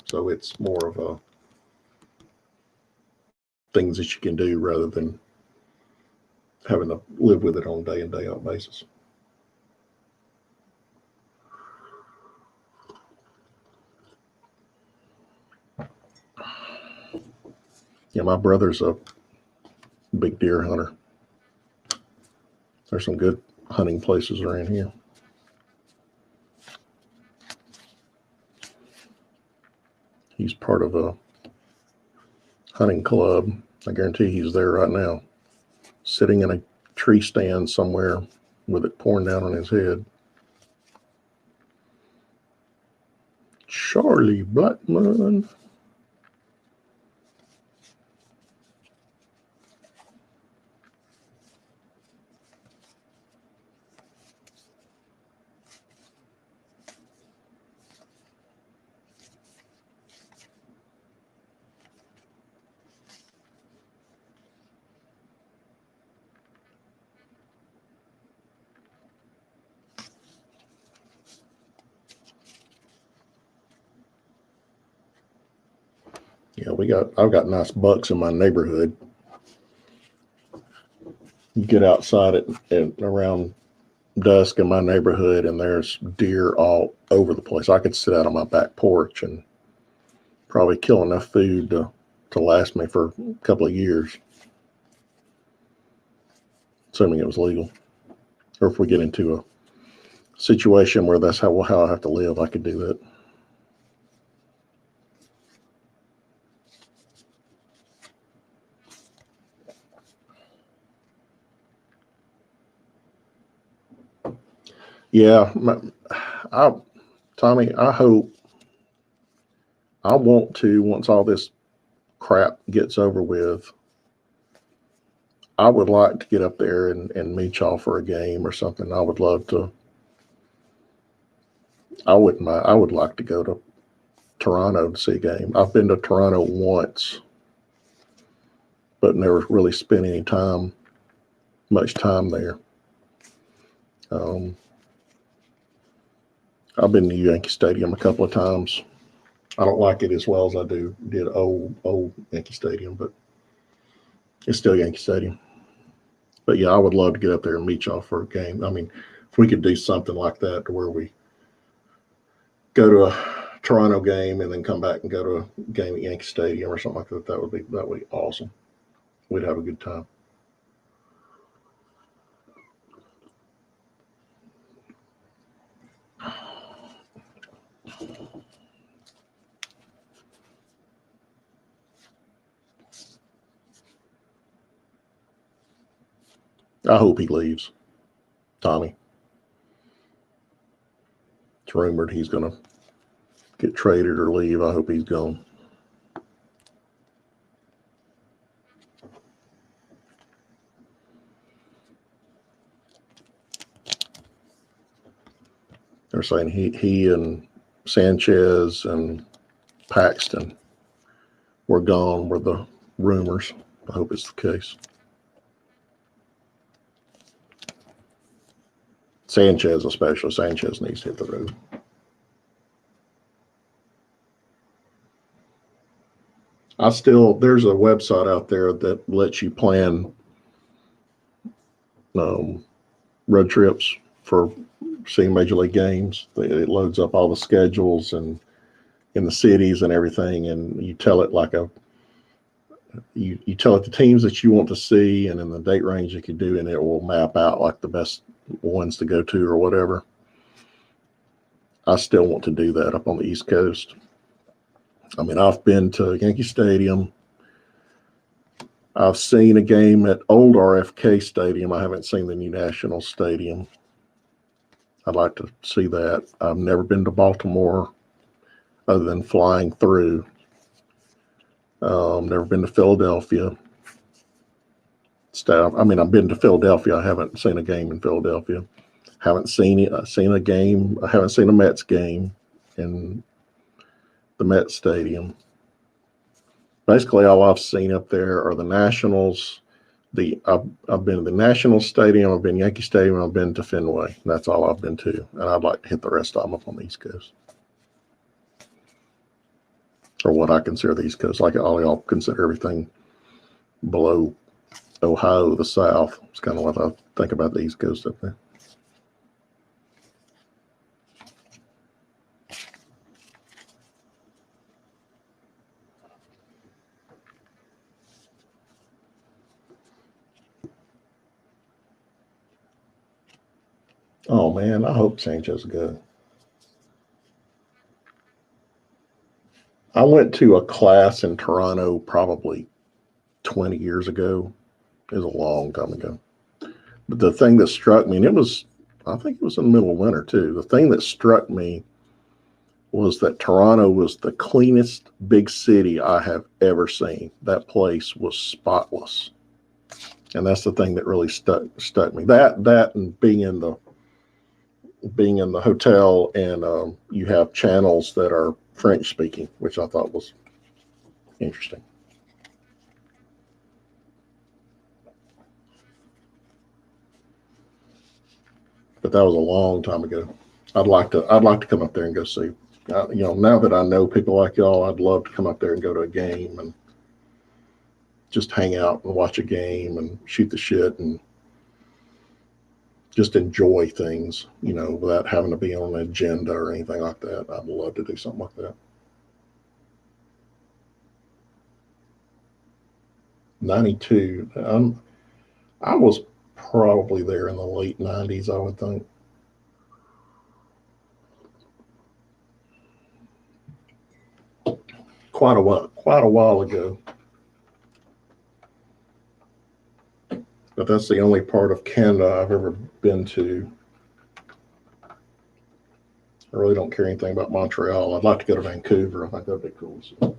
So it's more of a things that you can do rather than having to live with it on a day in, day out basis. Yeah, my brother's a big deer hunter. There's some good hunting places around here. He's part of a hunting club. I guarantee he's there right now, sitting in a tree stand somewhere with it pouring down on his head. Charlie Blackman. Yeah, I've got nice bucks in my neighborhood. You get outside at around dusk in my neighborhood, and there's deer all over the place. I could sit out on my back porch and probably kill enough food to last me for a couple of years, assuming it was legal. Or if we get into a situation where that's how I have to live, I could do that. Yeah, Tommy, I want to, once all this crap gets over with, I would like to get up there and meet y'all for a game or something. I would love to. I would like to go to Toronto to see a game. I've been to Toronto once, but never really spent any time much time there. I've been to Yankee Stadium a couple of times. I don't like it as well as I did old Yankee Stadium, but it's still Yankee Stadium. But yeah, I would love to get up there and meet y'all for a game. I mean, if we could do something like that to where we go to a Toronto game and then come back and go to a game at Yankee Stadium or something like that, that would be awesome. We'd have a good time. I hope he leaves. Tommy. It's rumored he's going to get traded or leave. I hope he's gone. They're saying he and Sanchez and Paxton were gone were the rumors. I hope it's the case. Sanchez especially. Sanchez needs to hit the road. There's a website out there that lets you plan road trips for seeing major league games. It loads up all the schedules and in the cities and everything, and you tell it you tell it the teams that you want to see and in the date range you could do, and it will map out like the best ones to go to or whatever. I still want to do that up on the East Coast. I mean, I've been to Yankee Stadium. I've seen a game at old RFK Stadium. I haven't seen the new National Stadium. I'd like to see that. I've never been to Baltimore other than flying through. Never been to Philadelphia. I've been to Philadelphia. I haven't seen a game in Philadelphia. Haven't seen a game. I haven't seen a Mets game in the Mets Stadium. Basically, all I've seen up there are the Nationals. I've been to the National Stadium. I've been to Yankee Stadium. I've been to Fenway. That's all I've been to, and I'd like to hit the rest of them up on the East Coast, or what I consider the East Coast. Like I'll consider everything below Ohio, the South. It's kind of what I think about the East Coast up there. Oh man, I hope Sanchez is good. I went to a class in Toronto probably 20 years ago. It was a long time ago. But the thing that struck me, and I think it was in the middle of winter too. The thing that struck me was that Toronto was the cleanest big city I have ever seen. That place was spotless. And that's the thing that really stuck me. That and being in the hotel, and you have channels that are French speaking, which I thought was interesting. But that was a long time ago. I'd like to come up there and go see. Now that I know people like y'all, I'd love to come up there and go to a game and just hang out and watch a game and shoot the shit and just enjoy things, without having to be on an agenda or anything like that. I'd love to do something like that. 92. I was probably there in the late 90s, I would think. Quite a while ago. But that's the only part of Canada I've ever been to. I really don't care anything about Montreal. I'd like to go to Vancouver. I think that'd be cool. So.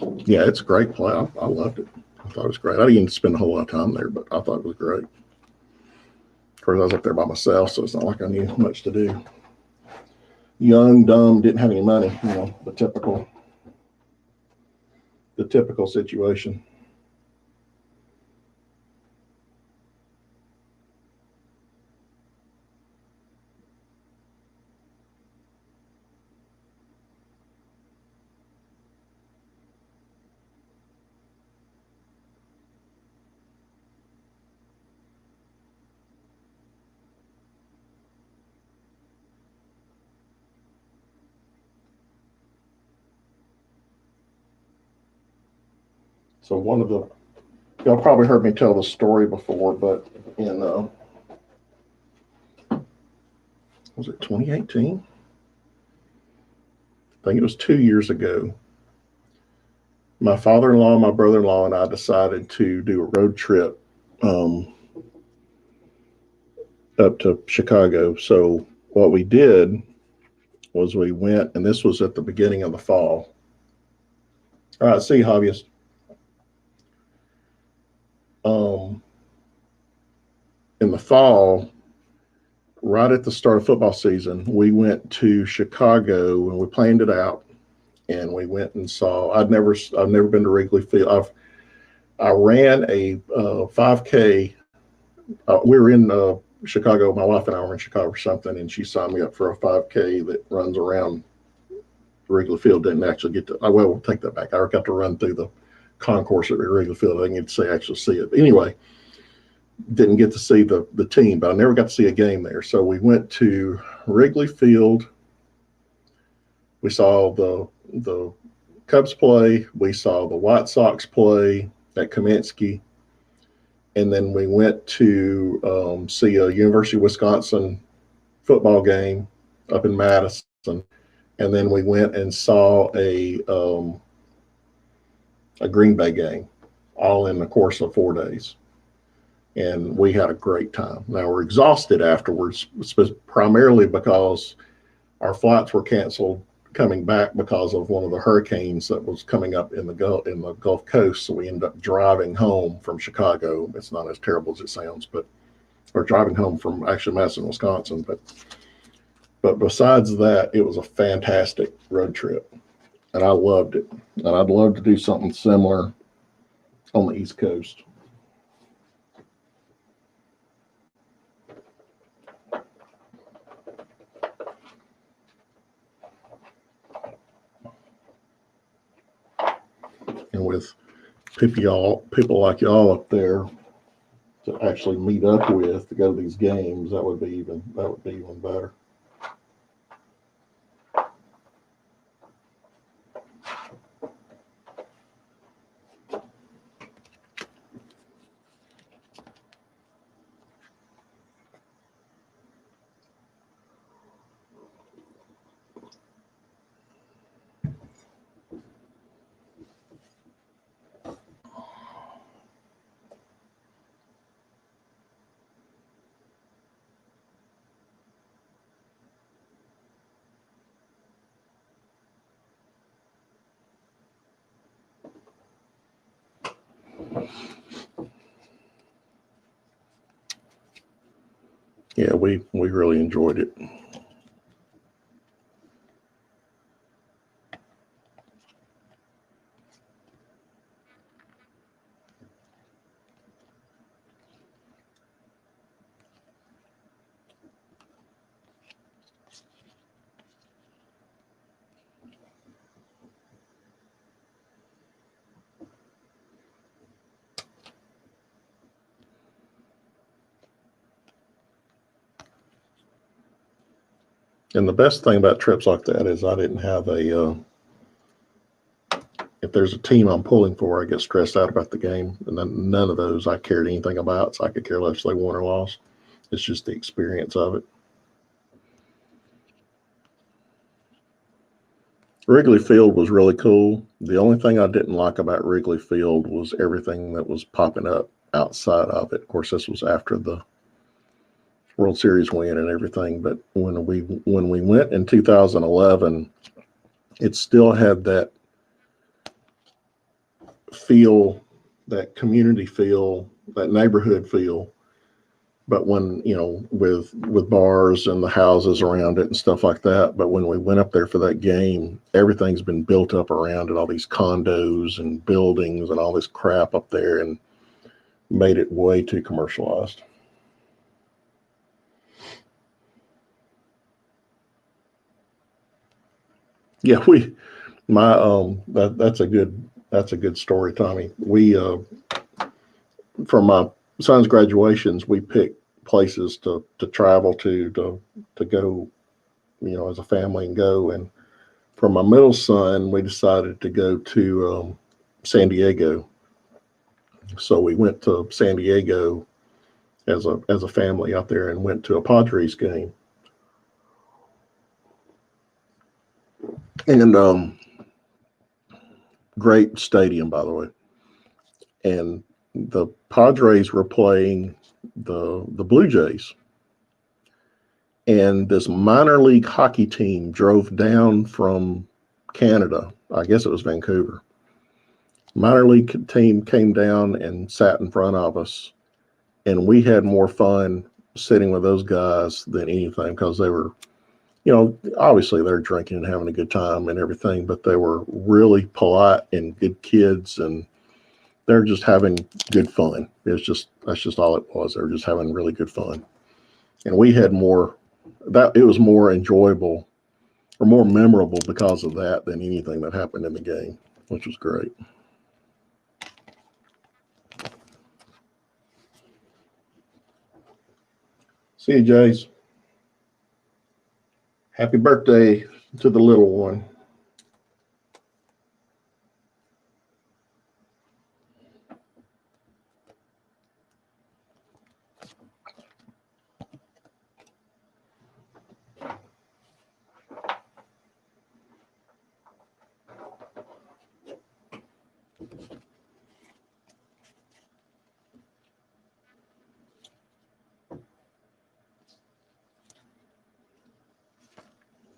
Yeah, it's a great play. I loved it. I thought it was great. I didn't spend a whole lot of time there, but I thought it was great. Of course, I was up there by myself, so it's not like I knew much to do. Young, dumb, didn't have any money. The typical situation. So y'all probably heard me tell the story before, but in was it 2018? I think it was 2 years ago. My father-in-law, my brother-in-law, and I decided to do a road trip um, up to Chicago. So what we did was we went, and this was at the beginning of the fall. All right, see you, hobbyist. Um, in the fall, right at the start of football season, we went to Chicago and we planned it out. And we went and saw. I've never been to Wrigley Field. I ran a 5K. We were in Chicago. My wife and I were in Chicago for something, and she signed me up for a 5K that runs around Wrigley Field. Didn't actually get to. We'll take that back. I got to run through the concourse at Wrigley Field. I didn't get to actually see it. But anyway, didn't get to see the team, but I never got to see a game there. So we went to Wrigley Field. We saw the Cubs play. We saw the White Sox play at Kaminsky. And then we went to see a University of Wisconsin football game up in Madison. And then we went and saw a Green Bay game, all in the course of 4 days. And we had a great time. Now we're exhausted afterwards, primarily because our flights were canceled coming back because of one of the hurricanes that was coming up in the Gulf Coast. So we ended up driving home from Chicago. It's not as terrible as it sounds, but or driving home from actually Madison, Wisconsin. But besides that, it was a fantastic road trip, and I loved it. And I'd love to do something similar on the East Coast. And with people like y'all up there to actually meet up with to go to these games, that would be even better. Yeah, we really enjoyed it. And the best thing about trips like that is I didn't have if there's a team I'm pulling for, I get stressed out about the game. And then none of those I cared anything about, so I could care less if they won or lost. It's just the experience of it. Wrigley Field was really cool. The only thing I didn't like about Wrigley Field was everything that was popping up outside of it. Of course, this was after the World Series win and everything. But when we went in 2011, it still had that feel, that community feel, that neighborhood feel. But when, with bars and the houses around it and stuff like that. But when we went up there for that game, everything's been built up around it, all these condos and buildings and all this crap up there, and made it way too commercialized. Yeah, that's a good story, Tommy. We from my son's graduations, we picked places to travel to go, as a family and go. And for my middle son, we decided to go to San Diego. So we went to San Diego as a family out there and went to a Padres game. And great stadium, by the way. And the Padres were playing the Blue Jays. And this minor league hockey team drove down from Canada. I guess it was Vancouver. Minor league team came down and sat in front of us. And we had more fun sitting with those guys than anything, because they were, obviously they're drinking and having a good time and everything, but they were really polite and good kids, and they're just having good fun. That's just all it was. They were just having really good fun. And we had it was more enjoyable or more memorable because of that than anything that happened in the game, which was great. See you, Jace. Happy birthday to the little one.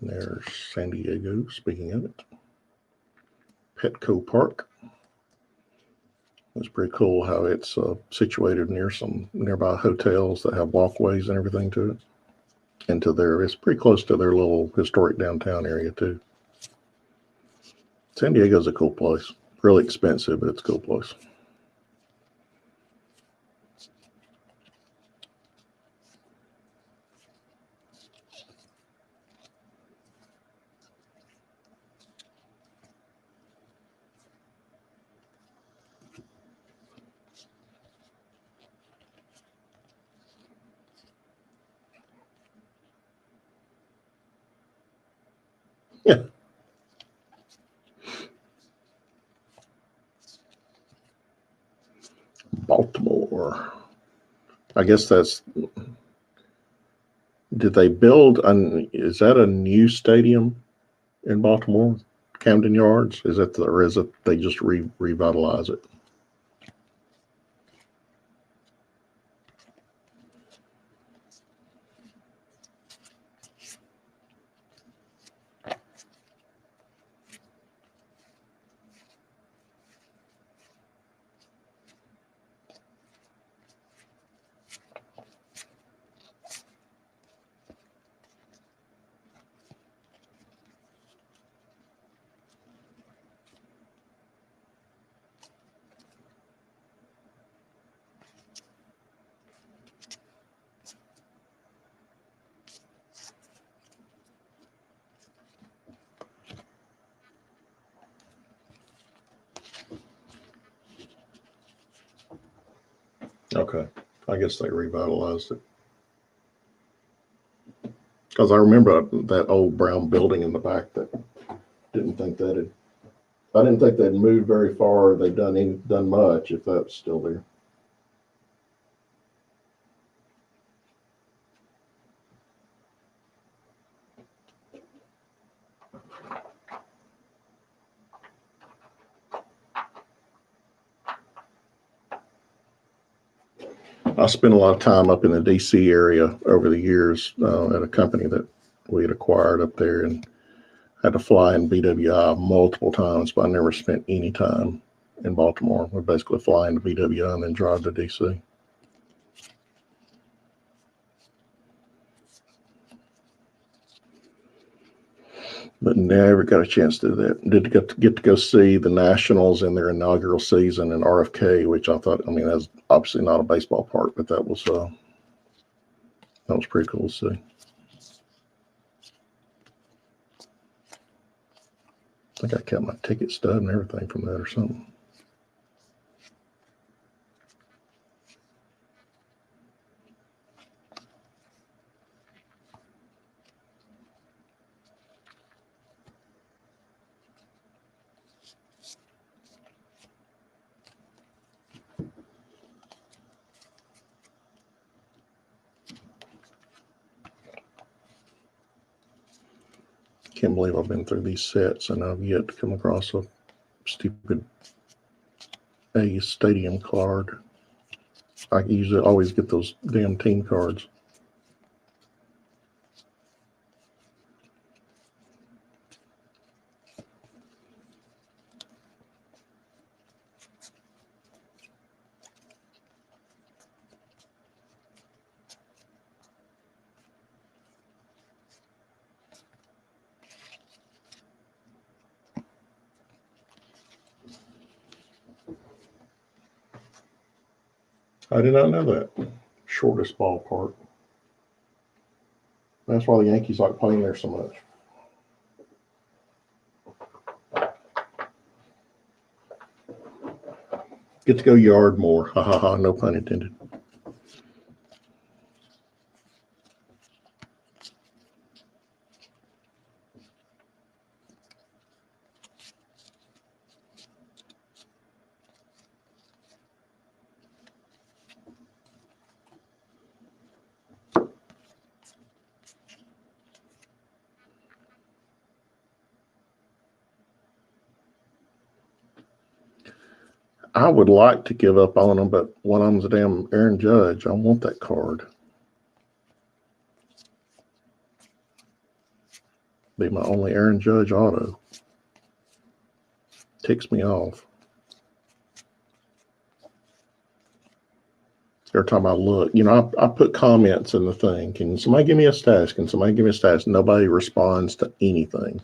There's San Diego, speaking of it. Petco Park. It's pretty cool how it's situated near some nearby hotels that have walkways and everything to it. And it's pretty close to their little historic downtown area too. San Diego's a cool place. Really expensive, but it's a cool place. Yeah. Baltimore. I guess did they build is that a new stadium in Baltimore? Camden Yards? Or is it they just revitalize it? Okay. I guess they revitalized it. Because I remember that old brown building in the back that didn't think that I didn't think they'd moved very far. They'd done much if that's still there. I spent a lot of time up in the DC area over the years at a company that we had acquired up there, and had to fly in BWI multiple times, but I never spent any time in Baltimore. We basically fly into BWI and then drive to DC. But never got a chance to do that. Did get to go see the Nationals in their inaugural season in RFK, which I thought, I mean, that's obviously not a baseball park, but that was pretty cool to see. I think I kept my ticket stub and everything from that or something. Can't believe I've been through these sets and I've yet to come across a stupid stadium card. I usually always get those damn team cards. I did not know that. Shortest ballpark. That's why the Yankees like playing there so much. Get to go yard more. Ha ha ha. No pun intended. I would like to give up on them, but one of them's a damn Aaron Judge. I want that card. Be my only Aaron Judge auto. Ticks me off. Every time I look, you know, I put comments in the thing. Can somebody give me a stash? Can somebody give me a stash? Nobody responds to anything.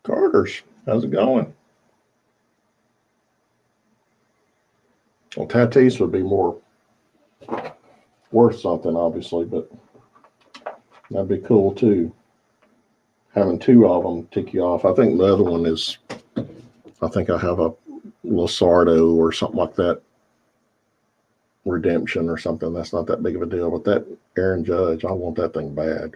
Carter's, how's it going? Well, Tatis would be more worth something, obviously, but that'd be cool too. Having two of them tick you off. I think the other one is, I think I have a Losardo or something like that. Redemption or something. That's not that big of a deal. But that Aaron Judge, I want that thing bad.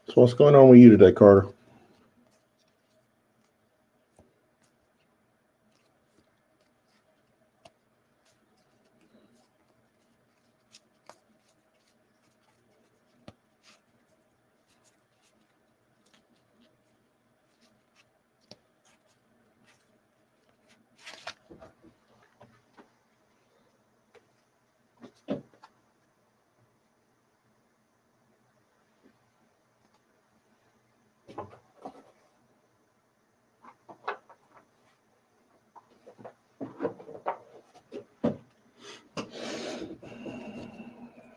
So what's going on with you today, Carter?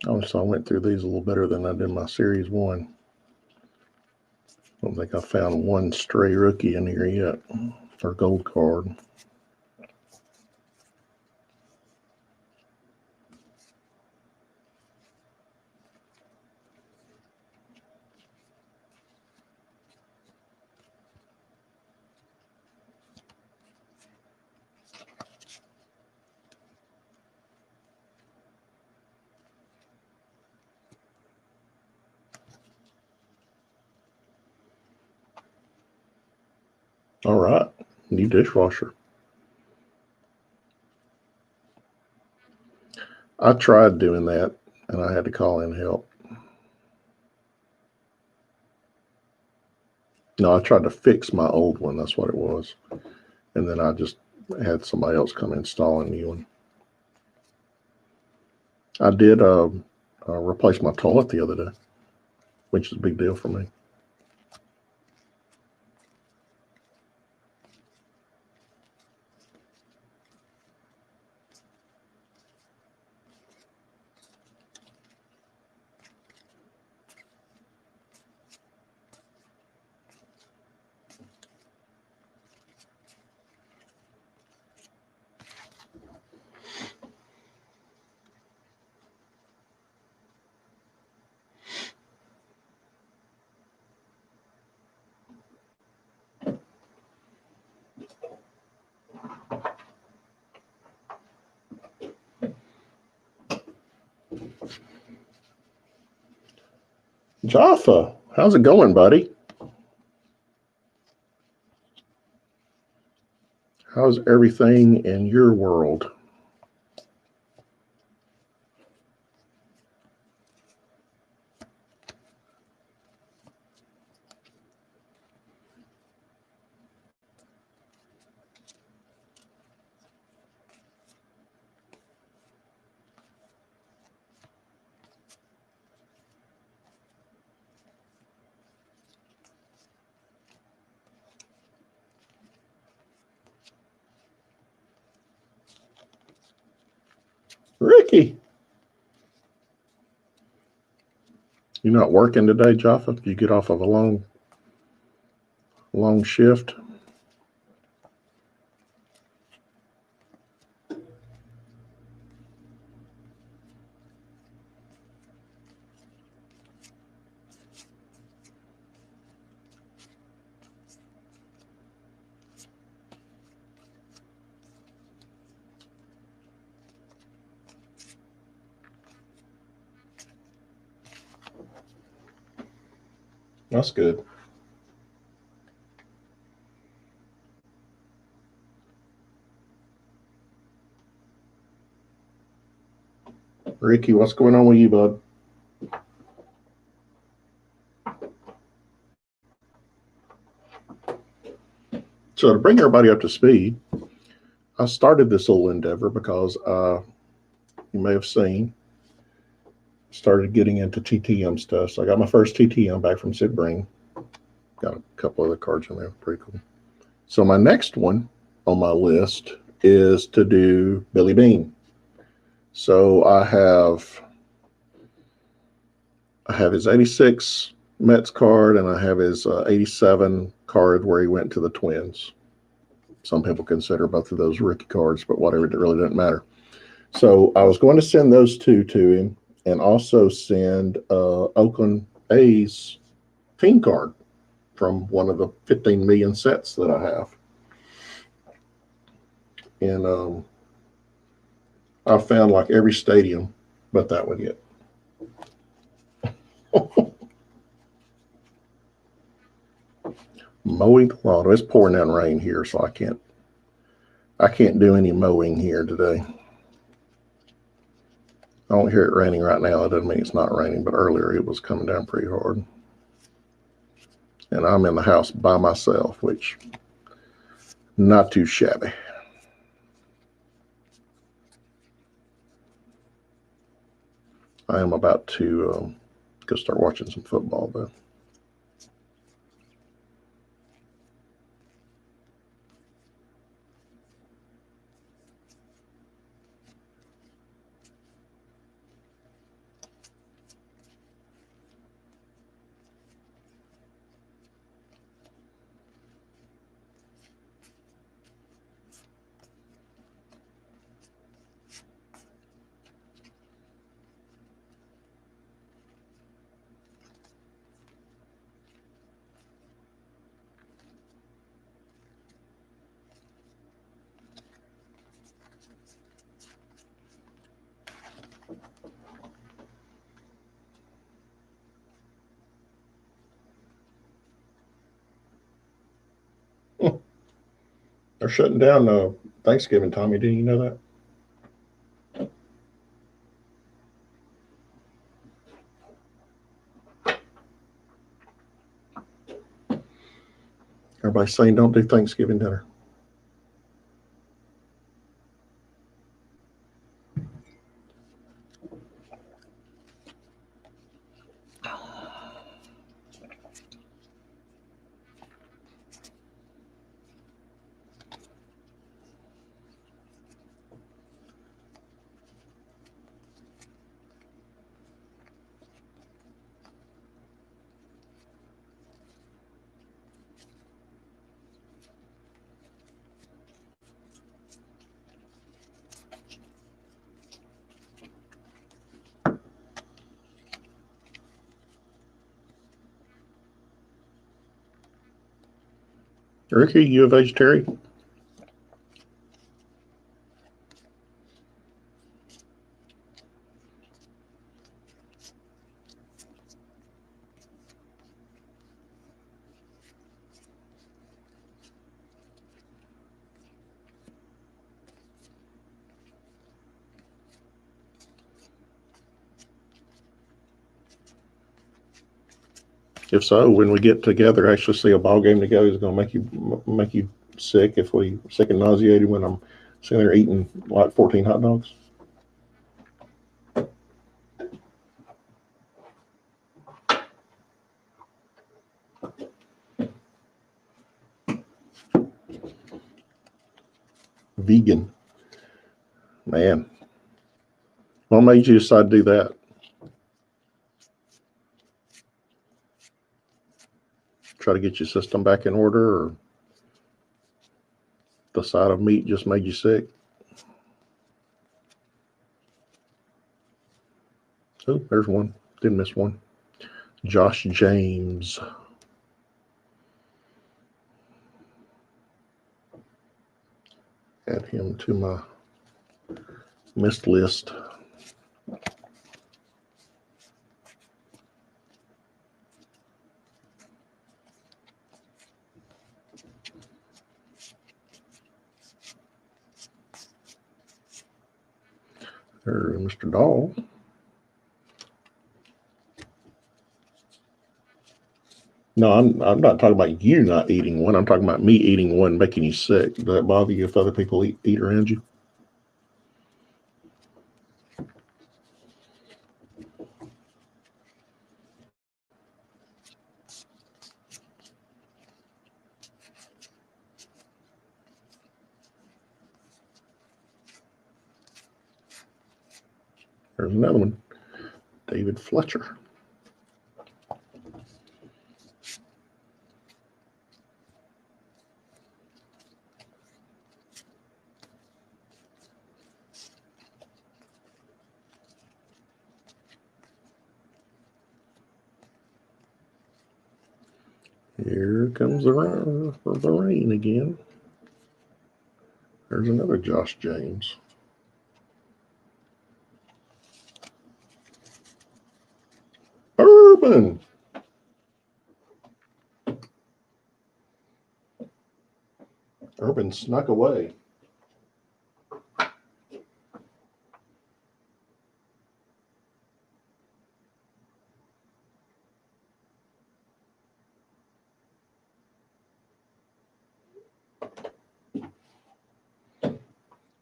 Oh, so I went through these a little better than I did my series one. I don't think I found one stray rookie in here yet, or gold card. All right, new dishwasher. I tried doing that, and I had to call in help. No, I tried to fix my old one. That's what it was. And then I just had somebody else come install a new one. I did replace my toilet the other day, which is a big deal for me. Jaffa, how's it going, buddy? How's everything in your world? Ricky, you're not working today, Jaffa? You get off of a long shift? That's good. Ricky, what's going on with you, bud? So to bring everybody up to speed, I started this little endeavor because you may have seen, started getting into TTM stuff. So I got my first TTM back from Sid Green. Got a couple other cards in there, pretty cool. So my next one on my list is to do Billy Beane. So I have his 86 Mets card, and I have his 87 card where he went to the Twins. Some people consider both of those rookie cards, but whatever, it really doesn't matter. So I was going to send those two to him and also send Oakland A's team card from one of the 15 million sets that I have. And I found like every stadium but that one yet. Mowing the lawn. It's pouring down rain here, so I can't do any mowing here today. I don't hear it raining right now. It doesn't mean it's not raining, but earlier it was coming down pretty hard. And I'm in the house by myself, which not too shabby. I am about to go start watching some football, though. They're shutting down Thanksgiving, Tommy. Didn't you know that? Everybody's saying don't do Thanksgiving dinner. Ricky, you a vegetarian? If so, when we get together, actually see a ball game together, it's going to make you sick if we sick and nauseated when I'm sitting there eating like 14 hot dogs. Vegan, man. What made you decide to do that? Try to get your system back in order, or the side of meat just made you sick? Oh, there's one. Didn't miss one. Josh James. Add him to my missed list. There's Mr. Dahl. No, I'm not talking about you not eating one. I'm talking about me eating one making you sick. Does that bother you if other people eat around you? There's another one. David Fletcher. Here comes the rain again. There's another Josh James. Urban. Urban snuck away.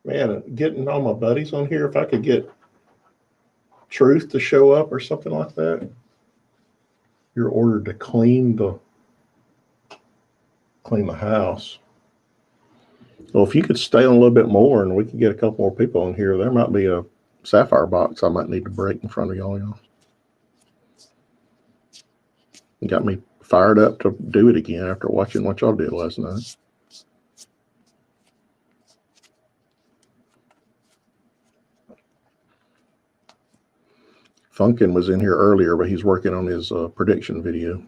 Man, getting all my buddies on here, if I could get Truth to show up or something like that. You're ordered to clean the house. Well, if you could stay on a little bit more and we could get a couple more people on here, there might be a sapphire box I might need to break in front of y'all. You got me fired up to do it again after watching what y'all did last night. Funkin was in here earlier, but he's working on his prediction video.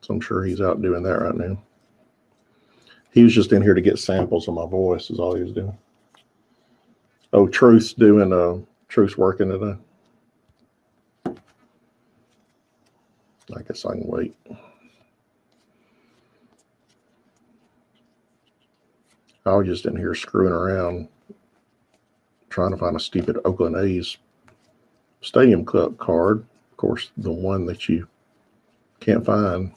So I'm sure he's out doing that right now. He was just in here to get samples of my voice is all he was doing. Oh, Truth's working today. I guess I can wait. I was just in here screwing around trying to find a stupid Oakland A's Stadium Cup card. Of course, the one that you can't find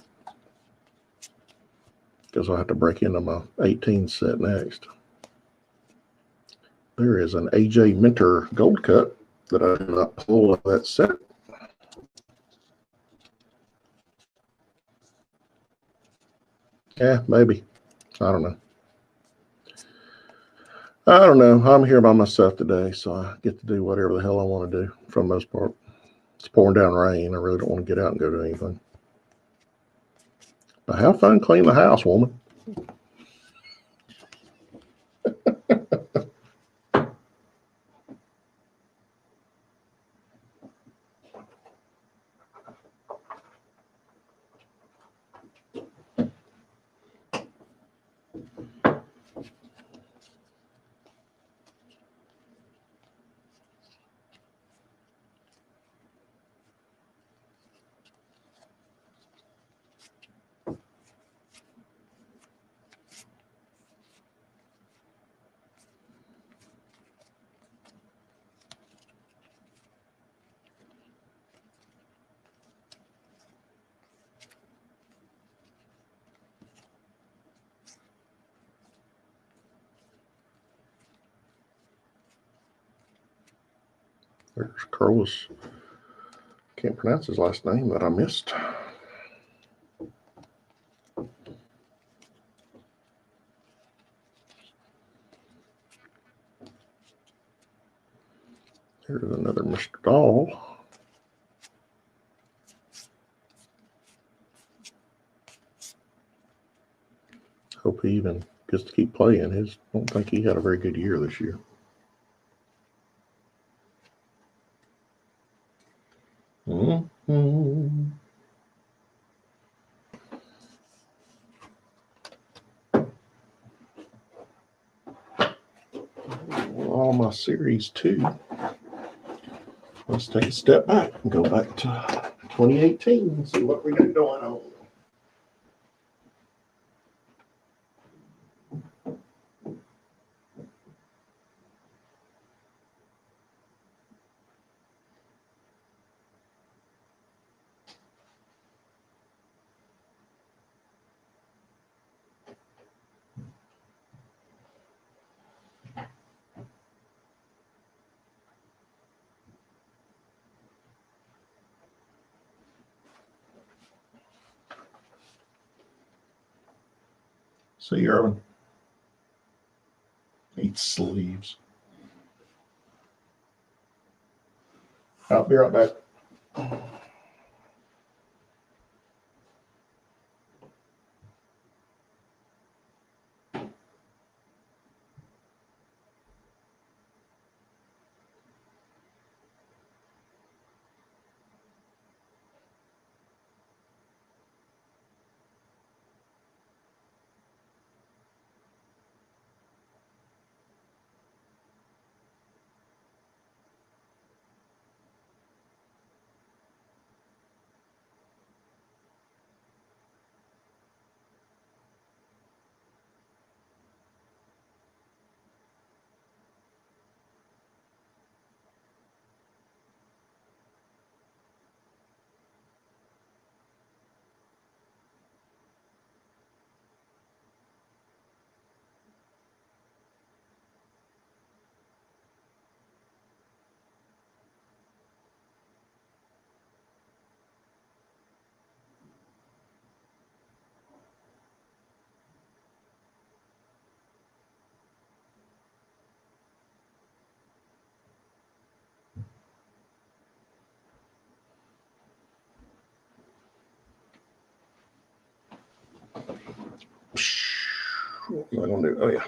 because I'll have to break into my 18 set next. There is an AJ Minter Gold Cup that I did not pull of that set. Yeah, maybe. I don't know. I'm here by myself today, so I get to do whatever the hell I want to do for the most part. It's pouring down rain. I really don't want to get out and go do anything. But have fun cleaning the house, woman. There's Carlos. Can't pronounce his last name that I missed. Here's another Mr. Doll. Hope he even gets to keep playing. I don't think he had a very good year this year. Mm-hmm. All my series 2. Let's take a step back and go back to 2018 and see what we got going on. See you, Irvin. Eats sleeves. I'll be right back. going to do? Oh, yeah.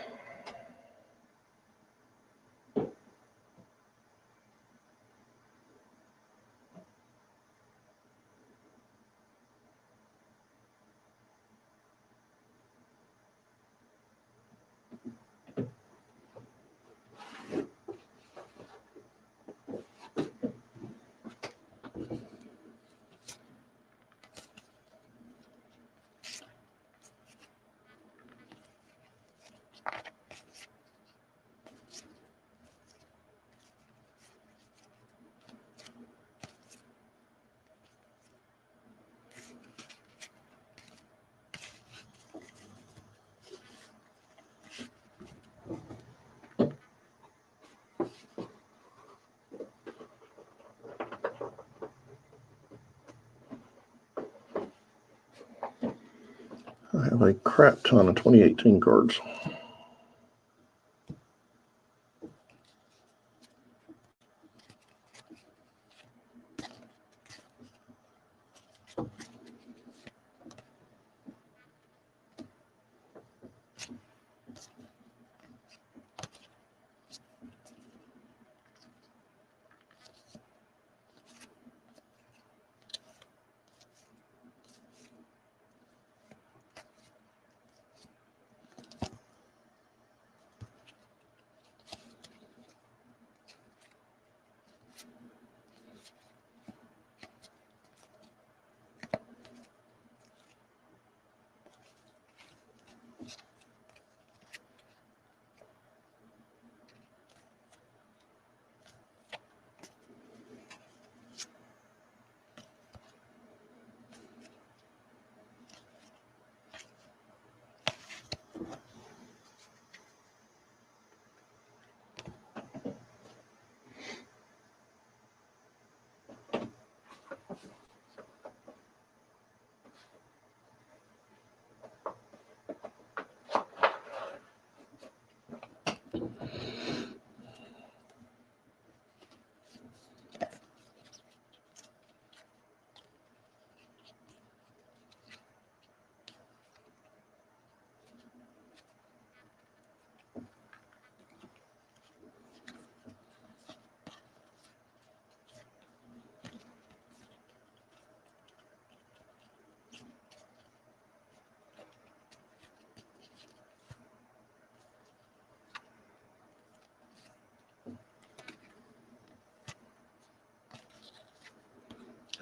I have a crap ton of 2018 cards.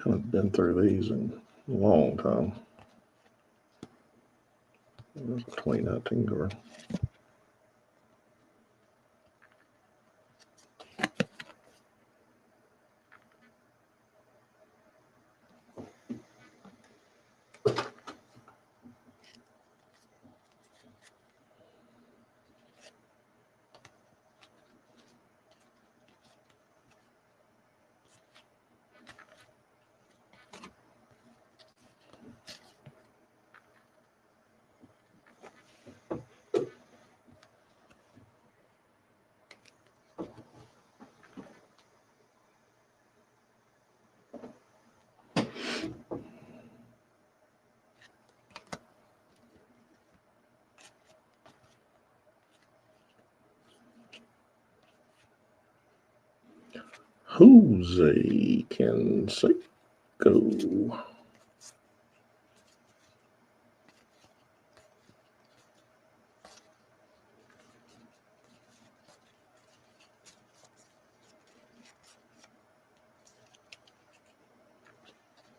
Haven't been through these in a long time. There's a 2019 card. Jose Canseco.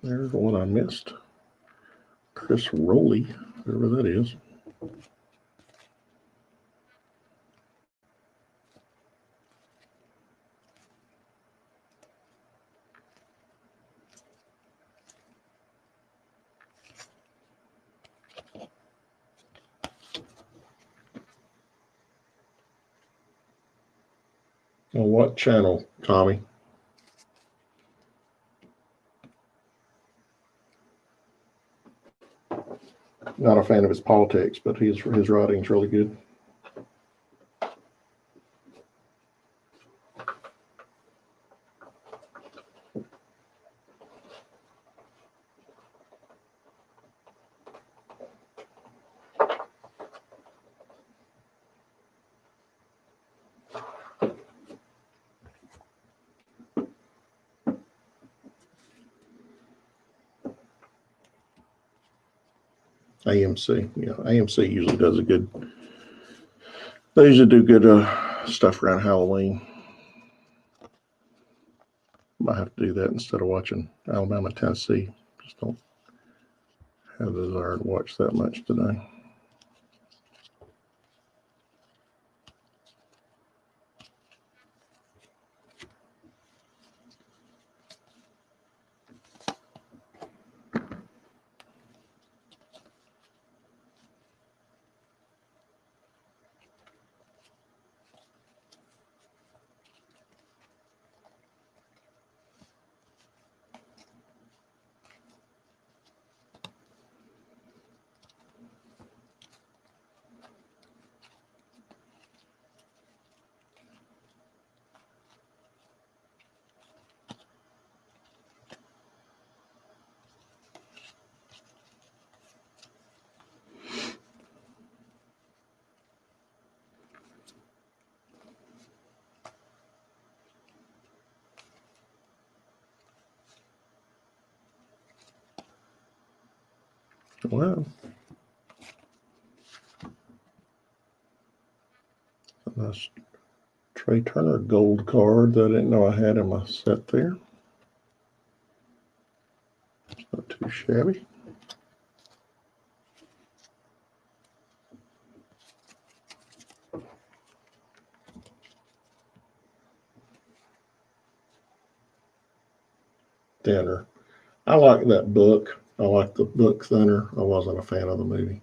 There's one I missed. Chris Rowley, whoever that is. On what channel, Tommy? Not a fan of his politics, but his writing's really good. AMC. Yeah, AMC usually does a good. They usually do good stuff around Halloween. Might have to do that instead of watching Alabama, Tennessee. Just don't have the desire to watch that much today. Well, nice Trey Turner gold card that I didn't know I had in my set there. It's not too shabby. Thinner. I like that book. I like the book thinner. I wasn't a fan of the movie.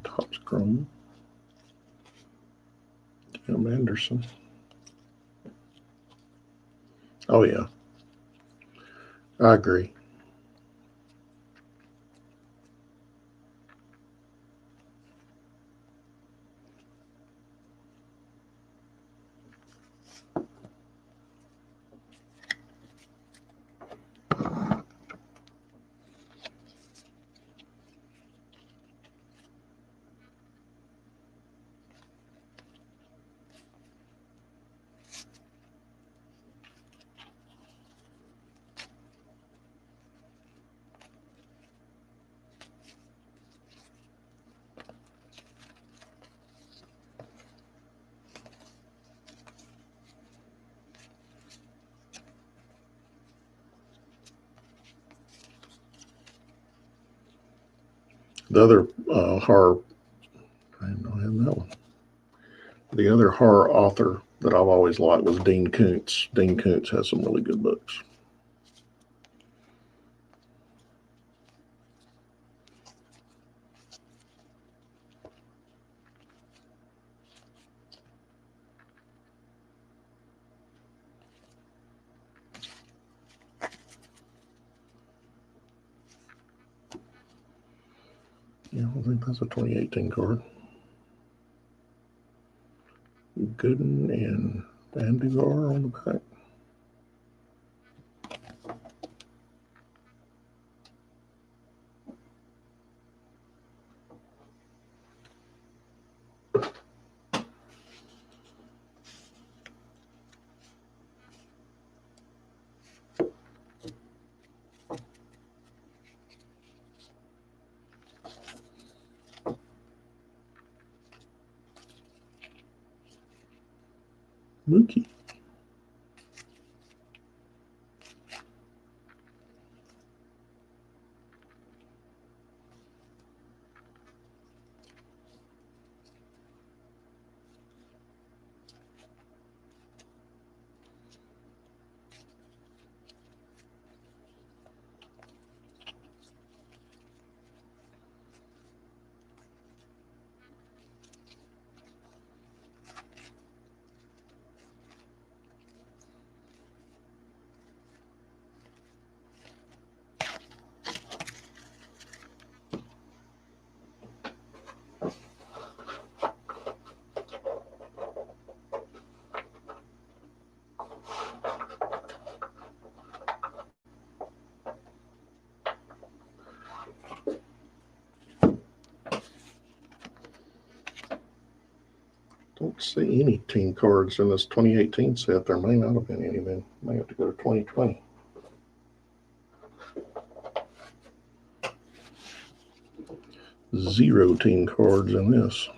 Topps Chrome. Tim Anderson. Oh yeah, I agree. The other horror, I didn't know I had that one. The other horror author that I've always liked was Dean Koontz. Dean Koontz has some really good books. Yeah, I think that's a 2018 card. Gooden and Bandugar on the back. Mookie. Don't see any team cards in this 2018 set. There may not have been any then. May have to go to 2020. Zero team cards in this.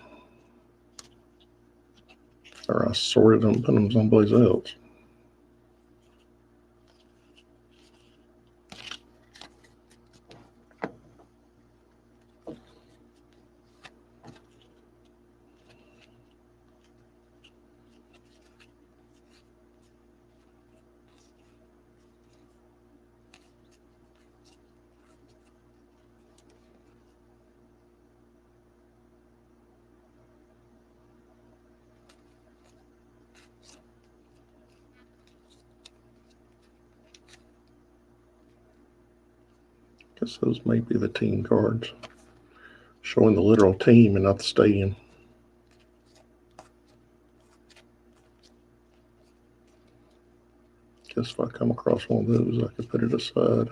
Or I sorted them and put them someplace else. Guess those may be the team cards. Showing the literal team and not the stadium. Guess if I come across one of those, I could put it aside.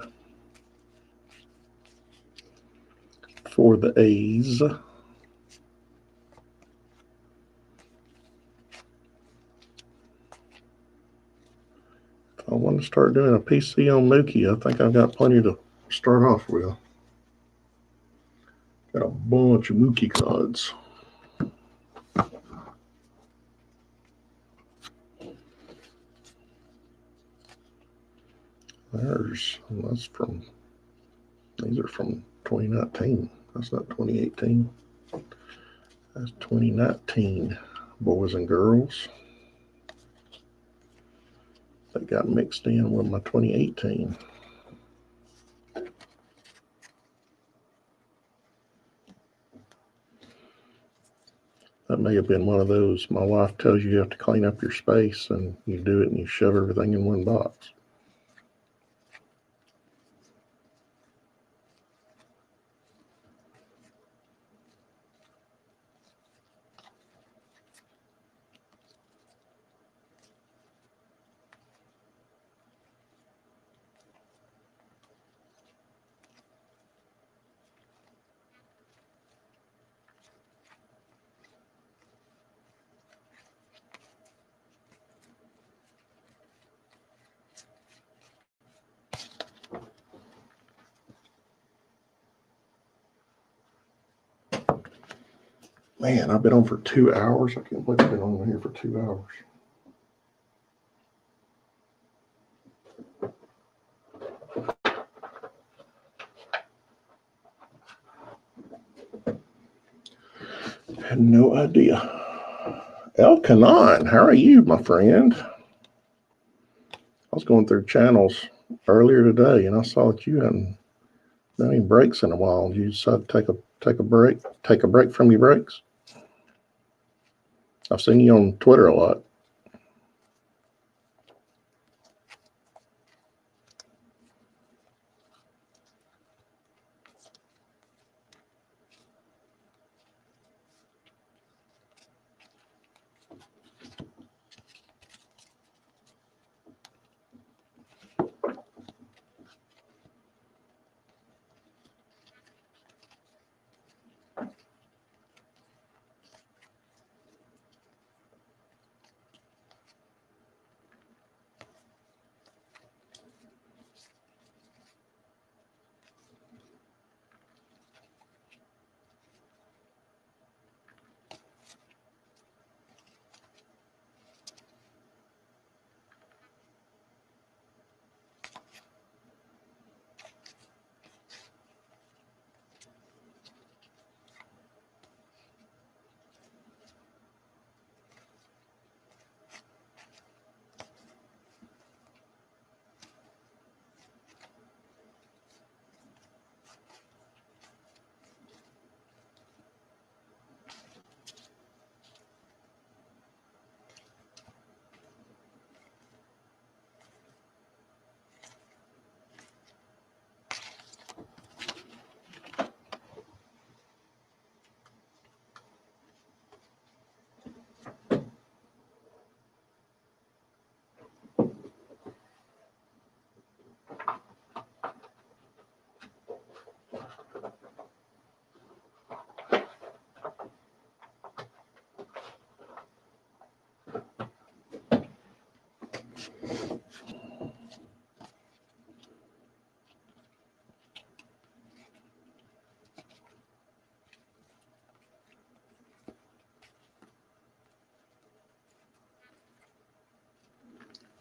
For the A's. If I want to start doing a PC on Mookie, I think I've got plenty to start off with. Got a bunch of Mookie cards. These are from 2019. That's not 2018. That's 2019. Boys and girls. They got mixed in with my 2018. That may have been one of those. My wife tells you have to clean up your space, and you do it and you shove everything in one box. Man, I've been on for 2 hours. I can't believe I've been on here for 2 hours. Had no idea. El Canon, how are you, my friend? I was going through channels earlier today, and I saw that you hadn't done any breaks in a while. You decided to take a break from your breaks? I've seen you on Twitter a lot.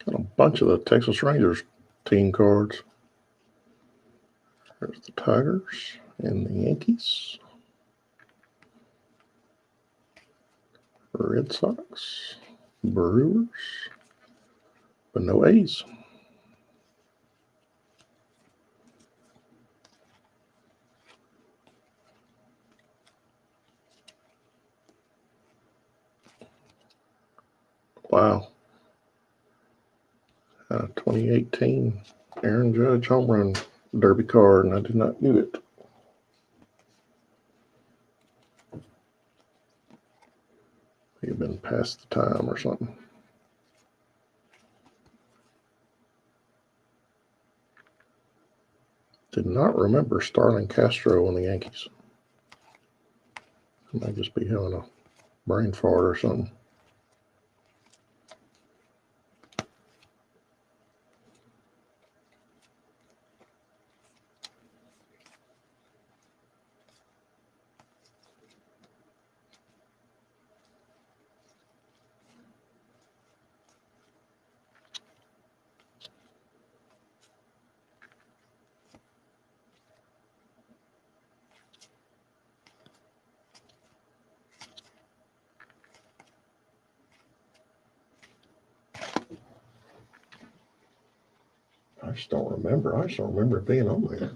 Got a bunch of the Texas Rangers team cards. There's the Tigers and the Yankees. Red Sox, Brewers, but no A's. Wow. 2018 Aaron Judge home run derby card, and I did not get it. May have been past the time or something. Did not remember Starlin Castro on the Yankees. I might just be having a brain fart or something. I just don't remember. I just don't remember it being on there.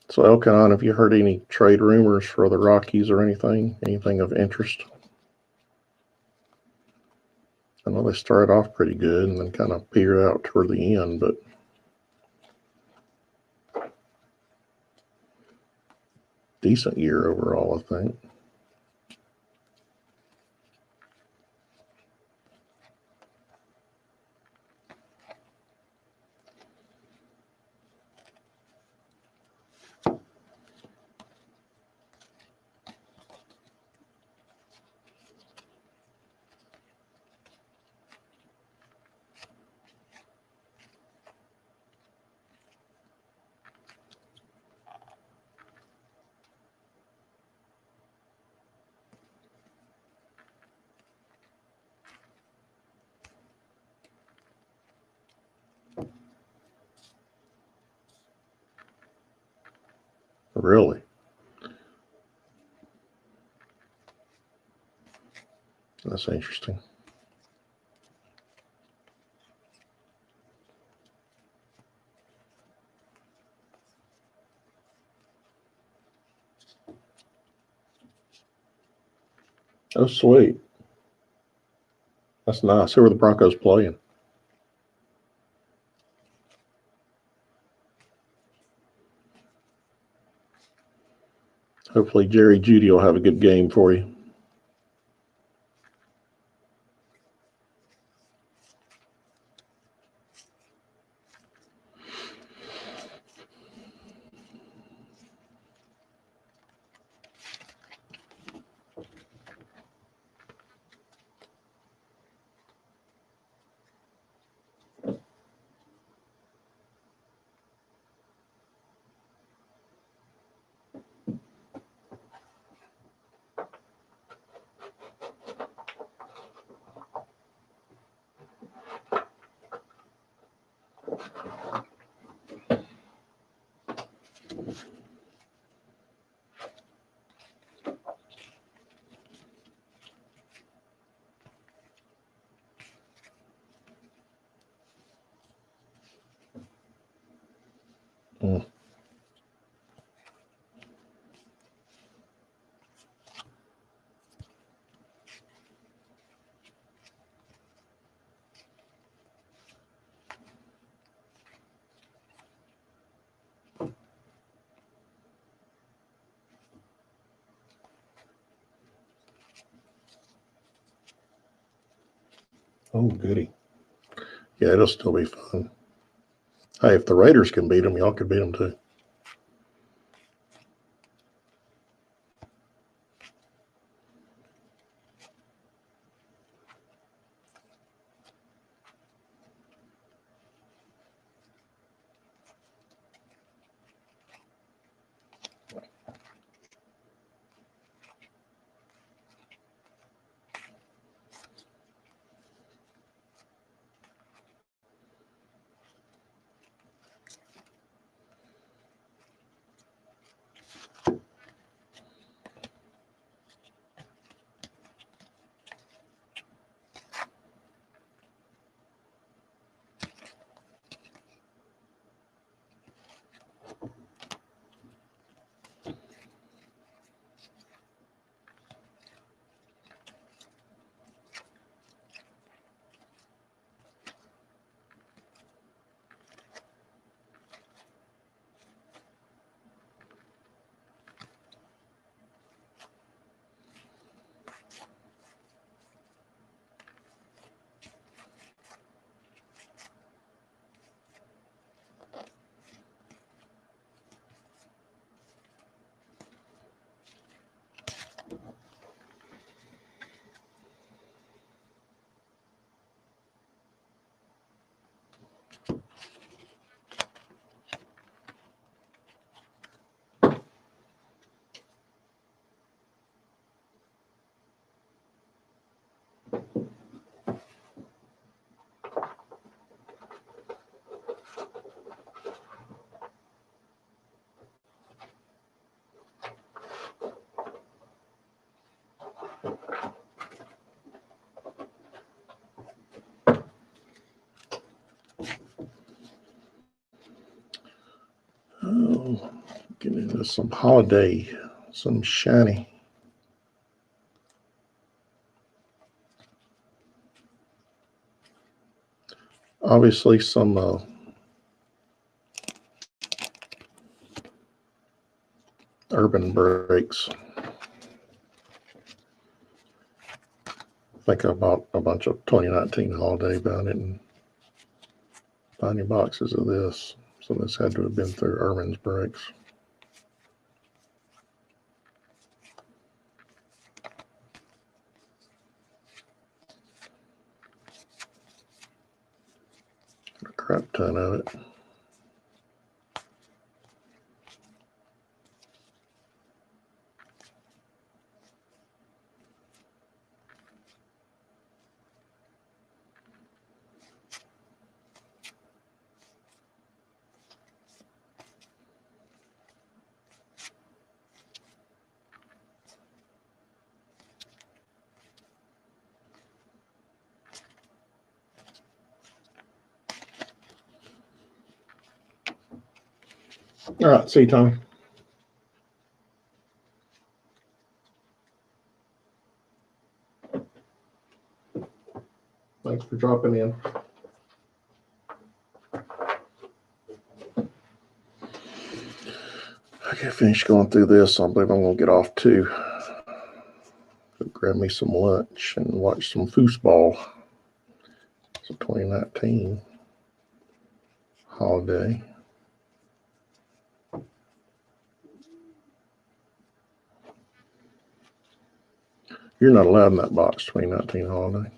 So, Elkanon, have you heard any trade rumors for the Rockies or anything? Anything of interest? I know they started off pretty good and then kind of petered out toward the end, but decent year overall, I think. Really? That's interesting. Oh, sweet. That's nice. Who are the Broncos playing? Hopefully Jerry Jeudy will have a good game for you. Mm. Oh, goody. Yeah, it'll still be fun. Hey, if the Raiders can beat them, y'all can beat them too. some holiday, some shiny. Obviously some urban breaks. I think I bought a bunch of 2019 holiday bound and tiny boxes of this. So this had to have been through Urban's breaks. A crap ton of it. All right, see you, Tommy. Thanks for dropping in. I get finished going through this. I believe I'm going to get off too. Grab me some lunch and watch some foosball. It's a 2019 holiday. You're not allowed in that box, 2019 holiday.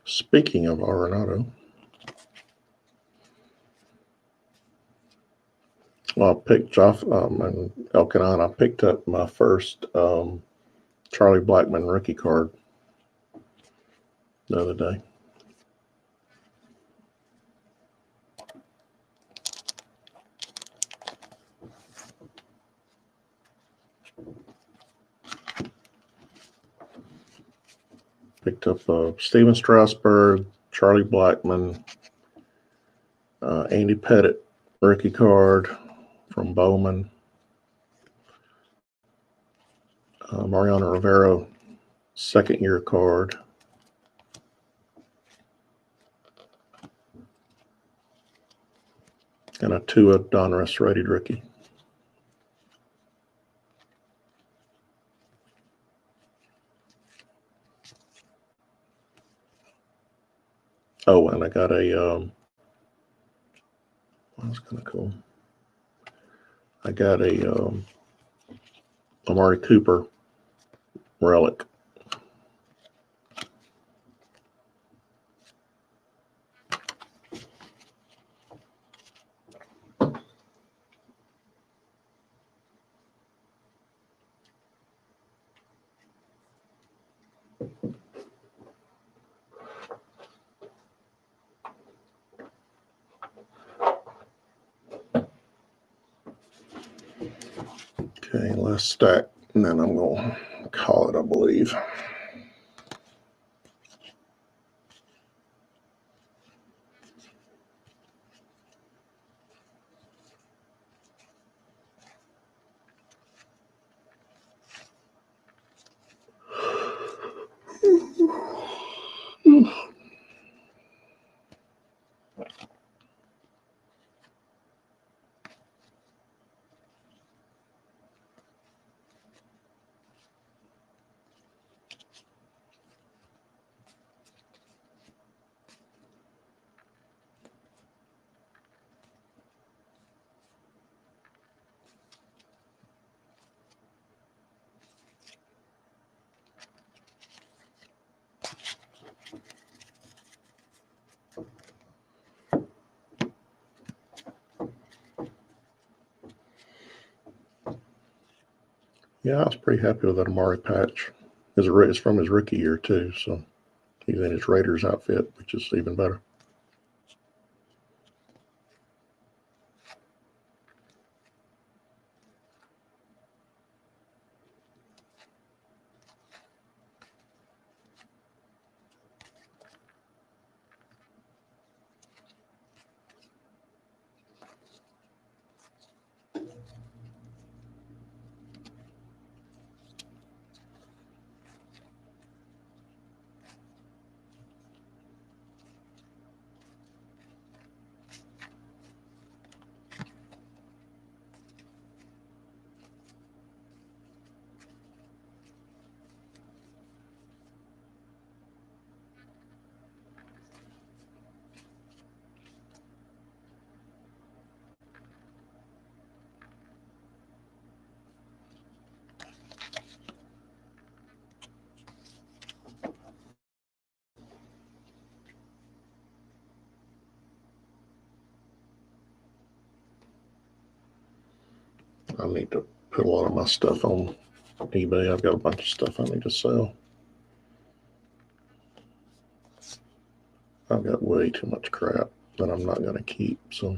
Speaking of Arenado, well, I picked off in Elkanah. I picked up my first Charlie Blackmon rookie card the other day. Picked up Steven Strasburg, Charlie Blackmon, Andy Pettit rookie card from Bowman, Mariano Rivera second year card, and a Tua Donruss rated rookie. Oh, and I got a that was kind of cool. I got a Amari Cooper relic. Okay, last stack, and then I'm going to call it, I believe. Yeah, I was pretty happy with that Amari patch. It's from his rookie year too, so he's in his Raiders outfit, which is even better. I need to put a lot of my stuff on eBay. I've got a bunch of stuff I need to sell. I've got way too much crap that I'm not going to keep, so.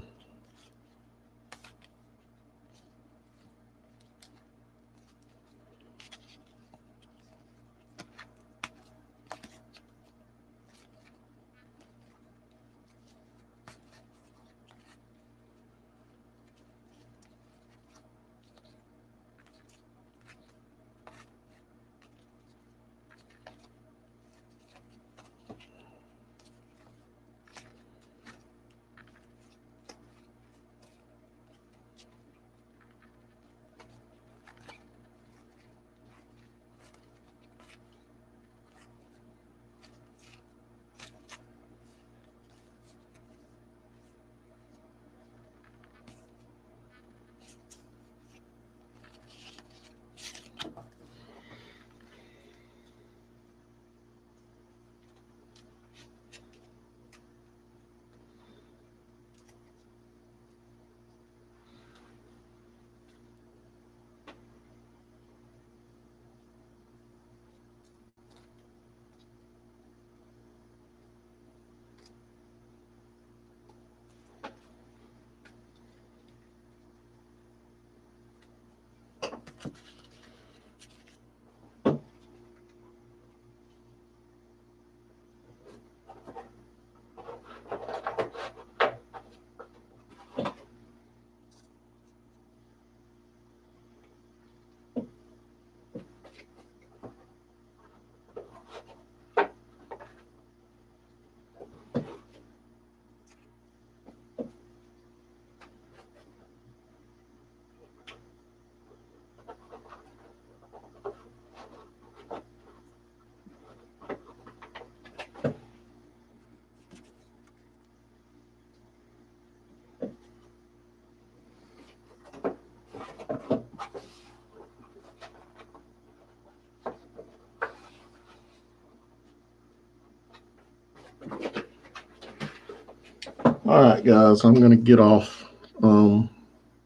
All right, guys, I'm going to get off.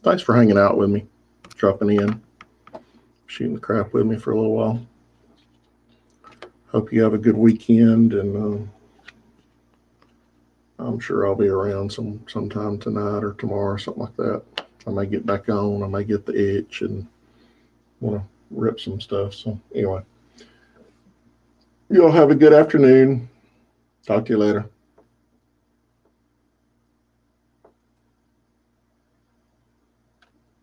Thanks for hanging out with me, dropping in, shooting the crap with me for a little while. Hope you have a good weekend, and I'm sure I'll be around sometime tonight or tomorrow or something like that. I may get back on. I may get the itch and want to rip some stuff. So anyway, you all have a good afternoon. Talk to you later.